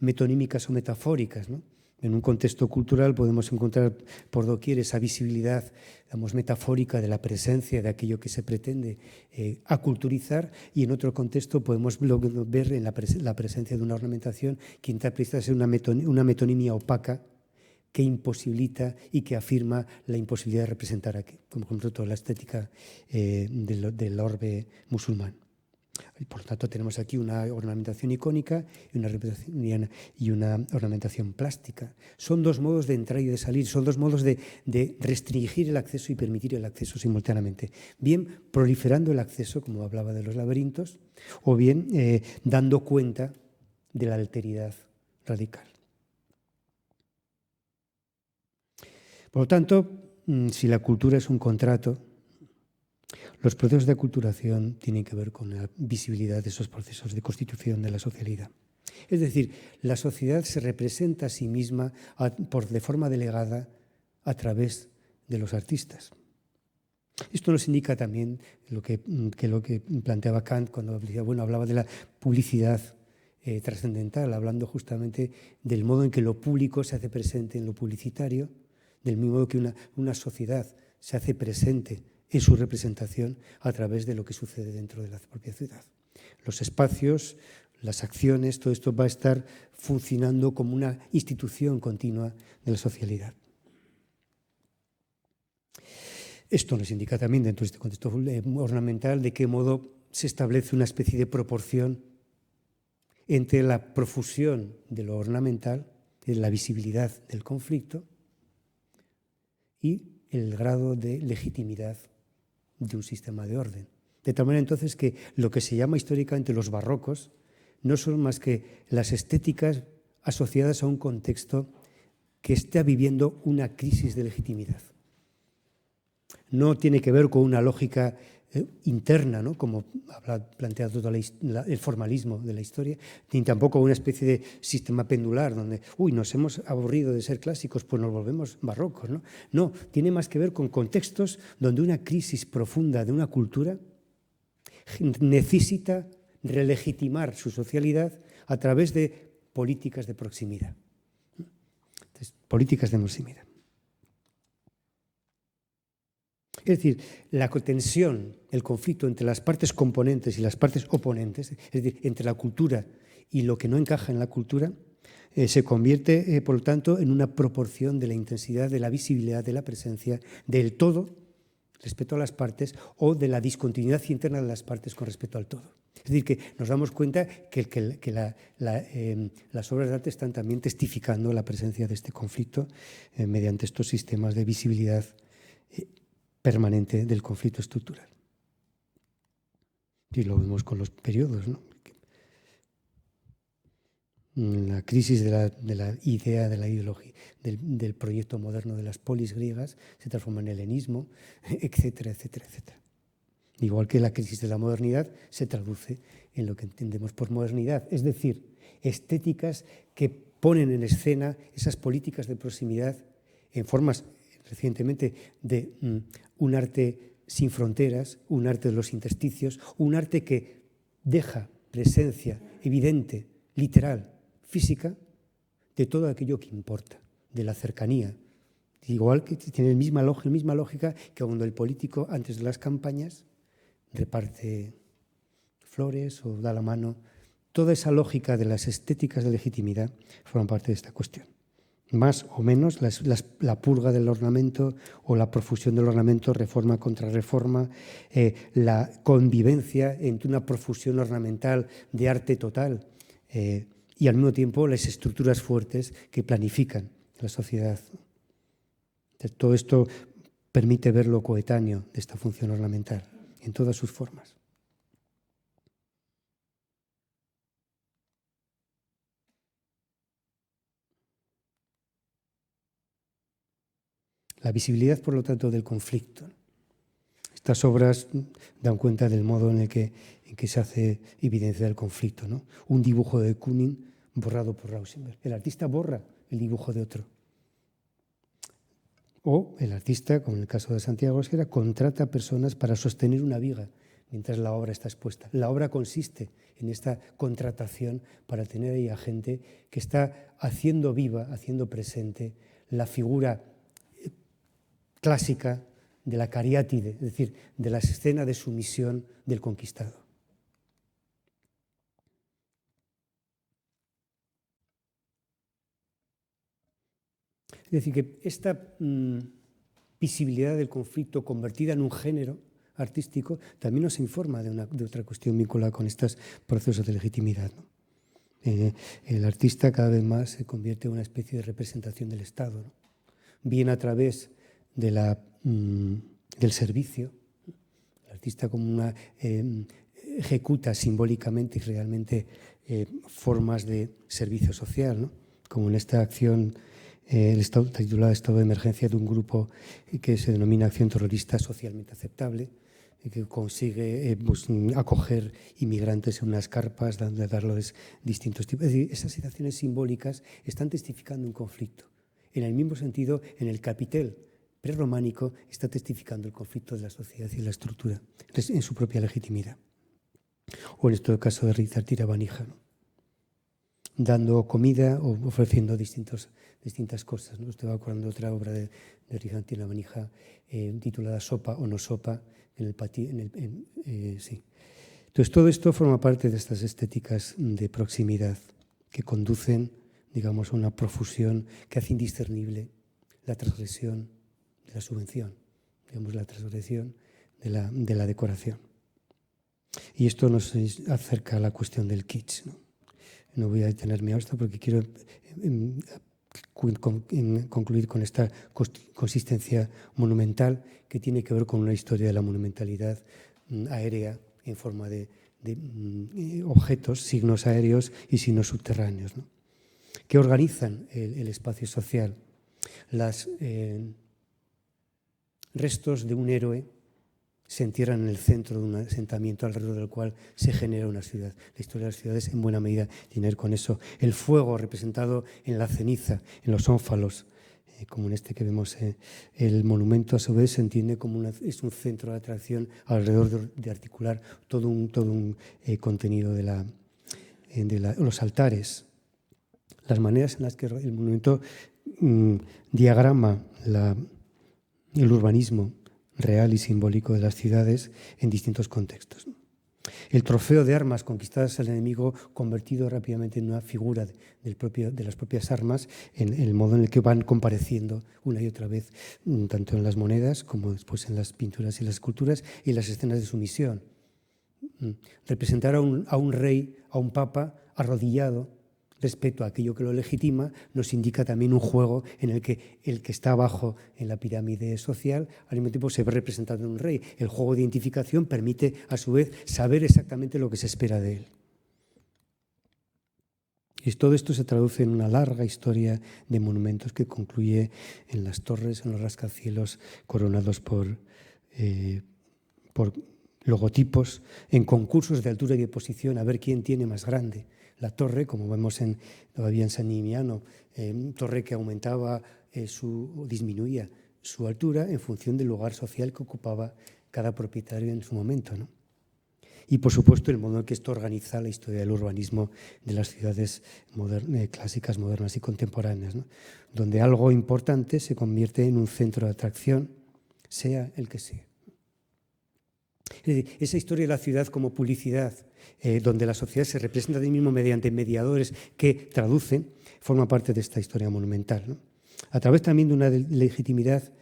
metonímicas o metafóricas, ¿no? En un contexto cultural podemos encontrar por doquier esa visibilidad, digamos, metafórica de la presencia de aquello que se pretende aculturizar, y en otro contexto podemos ver en la presencia de una ornamentación que intenta ser una metonimia opaca, que imposibilita y que afirma la imposibilidad de representar aquí, como por ejemplo toda la estética del orbe musulmán. Por lo tanto, tenemos aquí una ornamentación icónica y una ornamentación plástica. Son dos modos de entrar y de salir, son dos modos de restringir el acceso y permitir el acceso simultáneamente. Bien proliferando el acceso, como hablaba de los laberintos, o bien dando cuenta de la alteridad radical. Por lo tanto, si la cultura es un contrato, los procesos de aculturación tienen que ver con la visibilidad de esos procesos de constitución de la socialidad. Es decir, la sociedad se representa a sí misma de forma delegada a través de los artistas. Esto nos indica también lo que planteaba Kant cuando hablaba de la publicidad trascendental, hablando justamente del modo en que lo público se hace presente en lo publicitario, del mismo modo que una sociedad se hace presente en su representación a través de lo que sucede dentro de la propia ciudad. Los espacios, las acciones, todo esto va a estar funcionando como una institución continua de la socialidad. Esto nos indica también, dentro de este contexto ornamental, de qué modo se establece una especie de proporción entre la profusión de lo ornamental, de la visibilidad del conflicto, y el grado de legitimidad de un sistema de orden. De tal manera entonces que lo que se llama históricamente los barrocos no son más que las estéticas asociadas a un contexto que está viviendo una crisis de legitimidad. No tiene que ver con una lógica interna, ¿no?, como ha planteado todo el formalismo de la historia, ni tampoco una especie de sistema pendular donde, nos hemos aburrido de ser clásicos, pues nos volvemos barrocos, ¿no? No, tiene más que ver con contextos donde una crisis profunda de una cultura necesita relegitimar su socialidad a través de políticas de proximidad. Entonces, políticas de proximidad. Es decir, la tensión, el conflicto entre las partes componentes y las partes oponentes, es decir, entre la cultura y lo que no encaja en la cultura, se convierte, por lo tanto, en una proporción de la intensidad, de la visibilidad, de la presencia del todo respecto a las partes o de la discontinuidad interna de las partes con respecto al todo. Es decir, que nos damos cuenta que las obras de arte están también testificando la presencia de este conflicto mediante estos sistemas de visibilidad permanente del conflicto estructural. Y lo vemos con los periodos, ¿no? La crisis de la idea, de la ideología, del proyecto moderno de las polis griegas se transforma en helenismo, etcétera, etcétera, etcétera. Igual que la crisis de la modernidad se traduce en lo que entendemos por modernidad, es decir, estéticas que ponen en escena esas políticas de proximidad en formas recientemente de un arte sin fronteras, un arte de los intersticios, un arte que deja presencia evidente, literal, física, de todo aquello que importa, de la cercanía. Igual que tiene la misma lógica que cuando el político, antes de las campañas, reparte flores o da la mano. Toda esa lógica de las estéticas de legitimidad forman parte de esta cuestión. Más o menos la purga del ornamento o la profusión del ornamento, reforma contra reforma, la convivencia entre una profusión ornamental de arte total y al mismo tiempo las estructuras fuertes que planifican la sociedad. Entonces, todo esto permite ver lo coetáneo de esta función ornamental en todas sus formas. La visibilidad, por lo tanto, del conflicto. Estas obras dan cuenta del modo en que se hace evidencia del conflicto, ¿no? Un dibujo de Kooning borrado por Rauschenberg. El artista borra el dibujo de otro. O el artista, como en el caso de Santiago Esguera, contrata personas para sostener una viga mientras la obra está expuesta. La obra consiste en esta contratación para tener ahí a gente que está haciendo viva, haciendo presente la figura clásica de la cariátide, es decir, de la escena de sumisión del conquistado. Es decir, que esta visibilidad del conflicto convertida en un género artístico también nos informa de otra cuestión vinculada con estos procesos de legitimidad, ¿no? El artista cada vez más se convierte en una especie de representación del Estado, ¿no? Bien a través del servicio. El artista como ejecuta simbólicamente y realmente formas de servicio social, ¿no? Como en esta acción titulada Estado de Emergencia de un grupo que se denomina Acción Terrorista Socialmente Aceptable, que consigue acoger inmigrantes en unas carpas, darles distintos tipos. Es decir, esas situaciones simbólicas están testificando un conflicto. En el mismo sentido, en el capitel prerrománico está testificando el conflicto de la sociedad y la estructura en su propia legitimidad. O en este caso de Richard Tiravanija, ¿no? dando comida o ofreciendo distintas cosas, ¿no? Estoy acordando de otra obra de Riganti La Manija titulada Sopa o no sopa, sí. Entonces, todo esto forma parte de estas estéticas de proximidad que conducen, digamos, a una profusión que hace indiscernible la transgresión de la subvención, digamos, la transgresión de la decoración. Y esto nos acerca a la cuestión del kitsch, ¿no? No voy a detenerme a esto porque quiero concluir con esta consistencia monumental que tiene que ver con una historia de la monumentalidad aérea en forma de objetos, signos aéreos y signos subterráneos, ¿no? Que organizan el espacio social. Los restos de un héroe se entierran en el centro de un asentamiento alrededor del cual se genera una ciudad. La historia de las ciudades en buena medida tiene que ver con eso. El fuego representado en la ceniza, en los ónfalos, como en este que vemos. El monumento a su vez se entiende como es un centro de atracción alrededor de articular todo un contenido de los altares. Las maneras en las que el monumento diagrama el urbanismo real y simbólico de las ciudades en distintos contextos. El trofeo de armas conquistadas al enemigo convertido rápidamente en una figura de las propias armas, en el modo en el que van compareciendo una y otra vez, tanto en las monedas como después en las pinturas y las esculturas y las escenas de sumisión. Representar a un rey, a un papa arrodillado respecto a aquello que lo legitima, nos indica también un juego en el que el que está abajo en la pirámide social al mismo tiempo se ve representado en un rey. El juego de identificación permite a su vez saber exactamente lo que se espera de él. Y todo esto se traduce en una larga historia de monumentos que concluye en las torres, en los rascacielos coronados por logotipos, en concursos de altura y de posición, a ver quién tiene más grande. La torre, como vemos todavía en San Gimignano, torre que aumentaba disminuía su altura en función del lugar social que ocupaba cada propietario en su momento, ¿no? Y, por supuesto, el modo en que esto organiza la historia del urbanismo de las ciudades clásicas, modernas y contemporáneas, ¿no? Donde algo importante se convierte en un centro de atracción, sea el que sea. Es decir, esa historia de la ciudad como publicidad, donde la sociedad se representa a sí mismo mediante mediadores que traducen, forma parte de esta historia monumental, ¿no? A través también de una legitimidad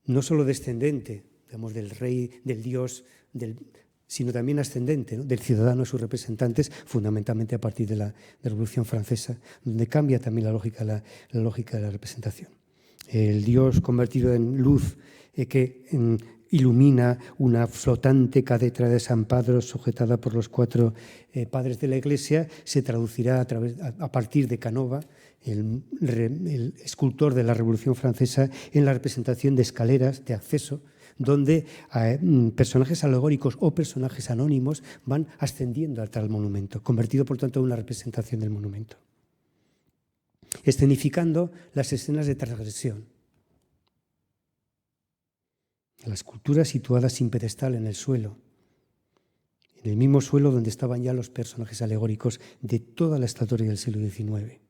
no solo descendente, digamos, del rey, del dios, sino también ascendente, ¿no? Del ciudadano a sus representantes, fundamentalmente a partir de la Revolución Francesa, donde cambia también la lógica de la representación. El dios convertido en luz que ilumina una flotante cátedra de San Pedro sujetada por los 4 padres de la Iglesia, se traducirá a partir de Canova, el escultor de la Revolución Francesa, en la representación de escaleras de acceso, donde personajes alegóricos o personajes anónimos van ascendiendo al tal monumento, convertido por tanto en una representación del monumento, escenificando las escenas de transgresión. La escultura situada sin pedestal en el suelo, en el mismo suelo donde estaban ya los personajes alegóricos de toda la estatuaria del siglo XIX.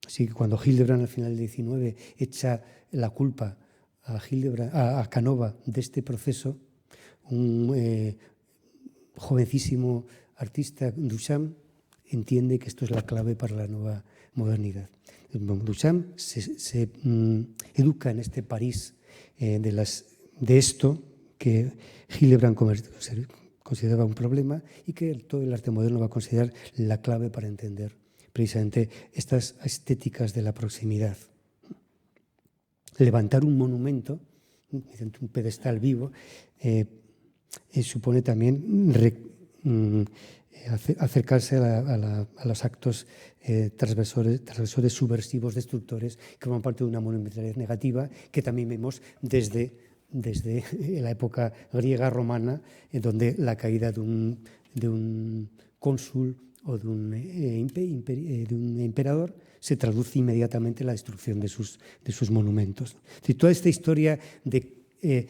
Así que cuando Hildebrand al final del XIX echa la culpa a Canova de este proceso, un jovencísimo artista, Duchamp, entiende que esto es la clave para la nueva modernidad. Duchamp se educa en este París de esto que Hildebrand consideraba un problema y que todo el arte moderno va a considerar la clave para entender precisamente estas estéticas de la proximidad. Levantar un monumento, un pedestal vivo, supone también acercarse a los actos transgresores, subversivos, destructores, que forman parte de una monumentalidad negativa que también vemos desde la época griega romana, donde la caída de un cónsul o de un emperador se traduce inmediatamente en la destrucción de sus monumentos. Toda esta historia de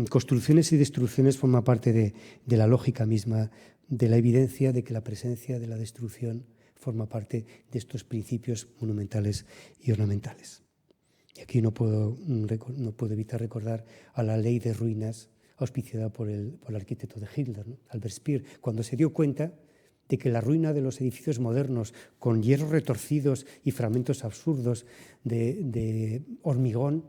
construcciones y destrucciones forma parte de la lógica misma, de la evidencia de que la presencia de la destrucción forma parte de estos principios monumentales y ornamentales. Y aquí no puedo evitar recordar a la ley de ruinas auspiciada por el arquitecto de Hitler, ¿no? Albert Speer, cuando se dio cuenta de que la ruina de los edificios modernos, con hierros retorcidos y fragmentos absurdos de hormigón,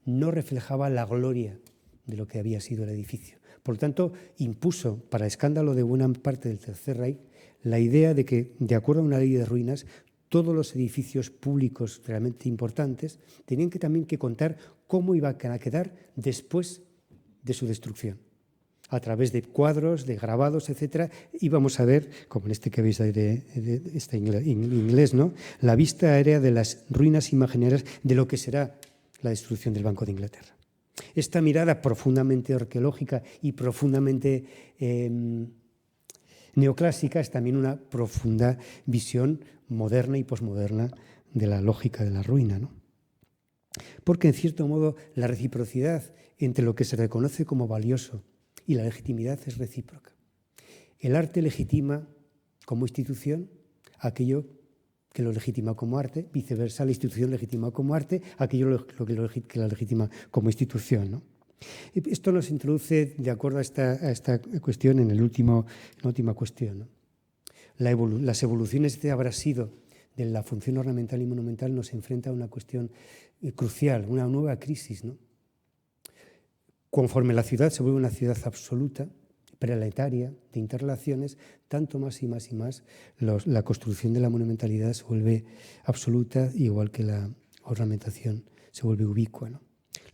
no reflejaba la gloria de lo que había sido el edificio. Por lo tanto, impuso, para escándalo de buena parte del Tercer Reich, la idea de que, de acuerdo a una ley de ruinas, todos los edificios públicos realmente importantes tenían que también que contar cómo iban a quedar después de su destrucción. A través de cuadros, de grabados, etcétera, íbamos a ver, como en este que veis de este inglés, ¿no?, la vista aérea de las ruinas imaginarias de lo que será la destrucción del Banco de Inglaterra. Esta mirada profundamente arqueológica y profundamente neoclásica es también una profunda visión moderna y posmoderna de la lógica de la ruina, ¿no? Porque, en cierto modo, la reciprocidad entre lo que se reconoce como valioso y la legitimidad es recíproca. El arte legitima como institución aquello que lo legitima como arte, viceversa, la institución legitima como arte aquello que la legitima como institución, ¿no? Esto nos introduce, de acuerdo a esta cuestión, en la última cuestión, ¿no? Las evoluciones de habrá sido de la función ornamental y monumental nos enfrenta a una cuestión crucial, una nueva crisis, ¿no? Conforme la ciudad se vuelve una ciudad absoluta, preletaria, de interrelaciones, tanto más y más y más la construcción de la monumentalidad se vuelve absoluta, igual que la ornamentación se vuelve ubicua, ¿no?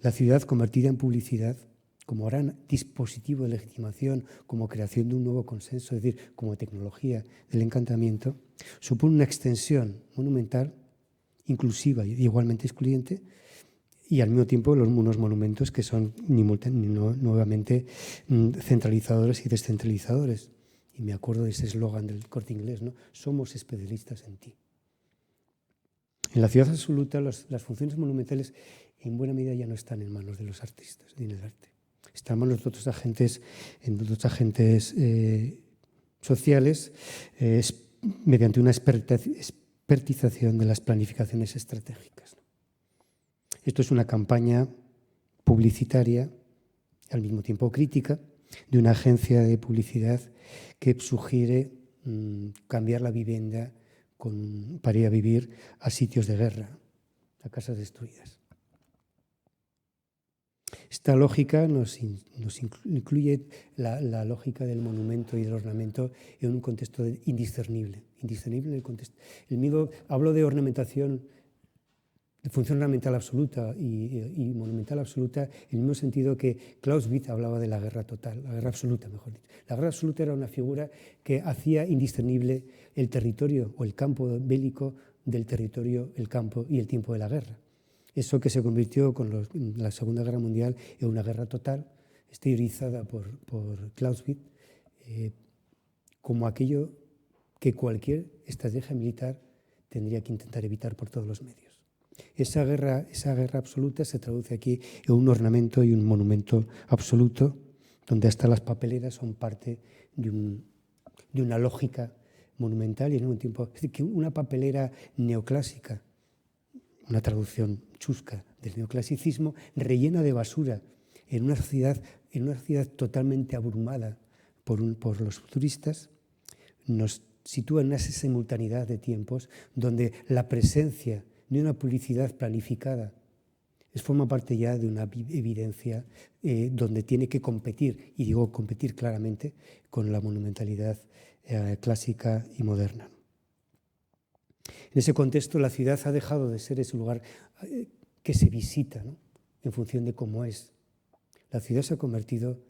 La ciudad convertida en publicidad como gran dispositivo de legitimación, como creación de un nuevo consenso, es decir, como tecnología del encantamiento, supone una extensión monumental, inclusiva y igualmente excluyente, y al mismo tiempo unos monumentos que son nuevamente centralizadores y descentralizadores. Y me acuerdo de ese eslogan del Corte Inglés, ¿no? Somos especialistas en ti. En la ciudad absoluta, las funciones monumentales en buena medida ya no están en manos de los artistas ni en el arte. Están en manos de otros agentes, sociales, mediante una expertización de las planificaciones estratégicas. Esto es una campaña publicitaria, al mismo tiempo crítica, de una agencia de publicidad que sugiere cambiar la vivienda para ir a vivir a sitios de guerra, a casas destruidas. Esta lógica nos incluye la lógica del monumento y del ornamento en un contexto indiscernible en el contexto. Hablo de ornamentación, de función ornamental absoluta y monumental absoluta, en el mismo sentido que Clausewitz hablaba de la guerra total, la guerra absoluta, mejor dicho. La guerra absoluta era una figura que hacía indiscernible el territorio o el campo bélico del territorio, el campo y el tiempo de la guerra. Eso que se convirtió con la Segunda Guerra Mundial en una guerra total, exteriorizada por Clausewitz, como aquello que cualquier estrategia militar tendría que intentar evitar por todos los medios. Esa guerra absoluta se traduce aquí en un ornamento y un monumento absoluto, donde hasta las papeleras son parte de una lógica monumental y en un tiempo. Es decir, que una papelera neoclásica, una traducción chusca del neoclasicismo, rellena de basura en una sociedad totalmente abrumada por los turistas, nos sitúa en una simultaneidad de tiempos donde la presencia de una publicidad planificada forma parte ya de una evidencia donde tiene que competir, y digo competir claramente, con la monumentalidad clásica y moderna. En ese contexto, la ciudad ha dejado de ser ese lugar que se visita, ¿no?, en función de cómo es. La ciudad se ha convertido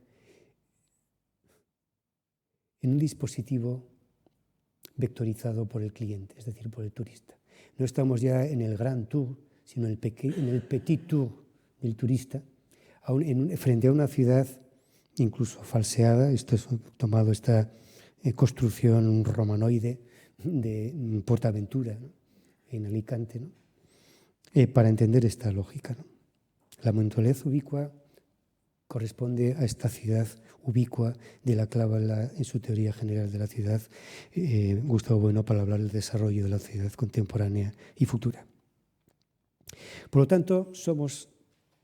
en un dispositivo vectorizado por el cliente, es decir, por el turista. No estamos ya en el Grand Tour, sino en el Petit Tour del turista, frente a una ciudad incluso falseada. Esto es tomado esta construcción romanoide de Portaventura, ¿no?, en Alicante, ¿no?, para entender esta lógica, ¿no? La monumentalidad ubicua corresponde a esta ciudad ubicua de la que habla en su teoría general de la ciudad Gustavo Bueno para hablar del desarrollo de la ciudad contemporánea y futura. Por lo tanto, somos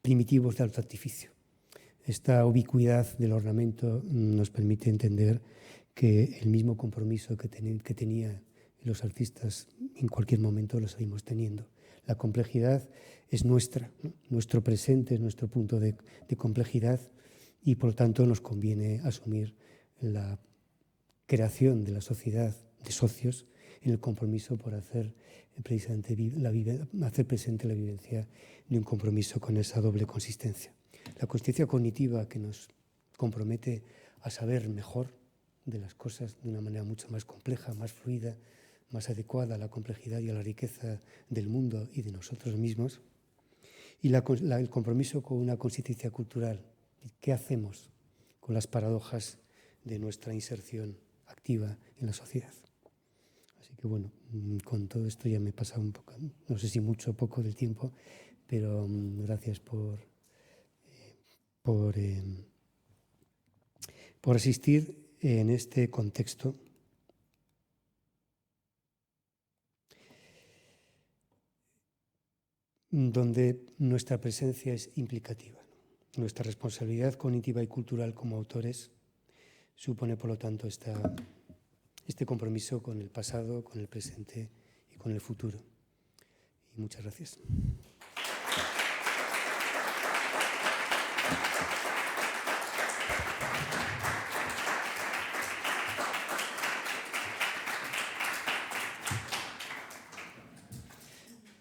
primitivos de alto artificio. Esta ubicuidad del ornamento nos permite entender que el mismo compromiso que tenían los artistas en cualquier momento lo seguimos teniendo. La complejidad es nuestra, ¿no? Nuestro presente es nuestro punto de complejidad y por lo tanto nos conviene asumir la creación de la sociedad de socios en el compromiso por hacer precisamente hacer presente la vivencia de un compromiso con esa doble consistencia. La consistencia cognitiva que nos compromete a saber mejor de las cosas de una manera mucho más compleja, más fluida, más adecuada a la complejidad y a la riqueza del mundo y de nosotros mismos. Y el compromiso con una consistencia cultural. ¿Qué hacemos con las paradojas de nuestra inserción activa en la sociedad? Así que bueno, con todo esto ya me he pasado un poco, no sé si mucho o poco del tiempo, pero gracias por asistir en este contexto donde nuestra presencia es implicativa. Nuestra responsabilidad cognitiva y cultural como autores supone, por lo tanto, este compromiso con el pasado, con el presente y con el futuro. Y muchas gracias.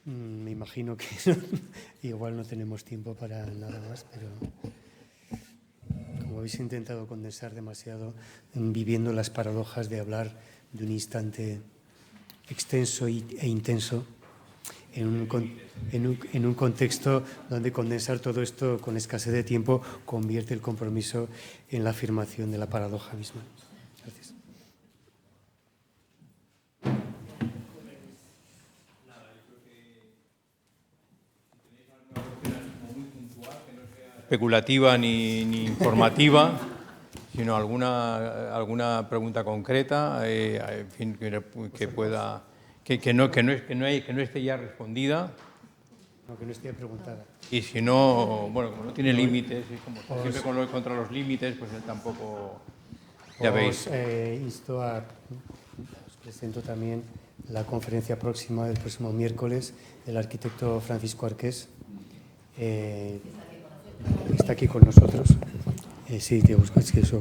Me imagino que igual no tenemos tiempo para nada más, pero como habéis intentado condensar demasiado, viviendo las paradojas de hablar de un instante extenso e intenso en un contexto donde condensar todo esto con escasez de tiempo convierte el compromiso en la afirmación de la paradoja misma. Gracias. Especulativa ni informativa, sino alguna pregunta concreta, en fin, que pueda que no esté ya respondida. No, que no esté preguntada. Y si no, bueno, como no tiene límites, y como siempre contra los límites, pues él tampoco, ya veis. Os presento también la conferencia próxima del próximo miércoles del arquitecto Francisco Arqués. Está aquí con nosotros. Sí, te busco, es que os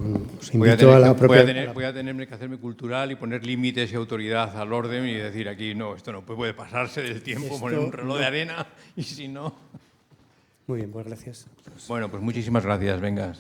invito a la propia... Voy a tener que hacerme cultural y poner límites y autoridad al orden y decir aquí, no, esto no puede pasarse del tiempo, poner un reloj de arena y si no... Muy bien, pues gracias. Bueno, pues muchísimas gracias, venga.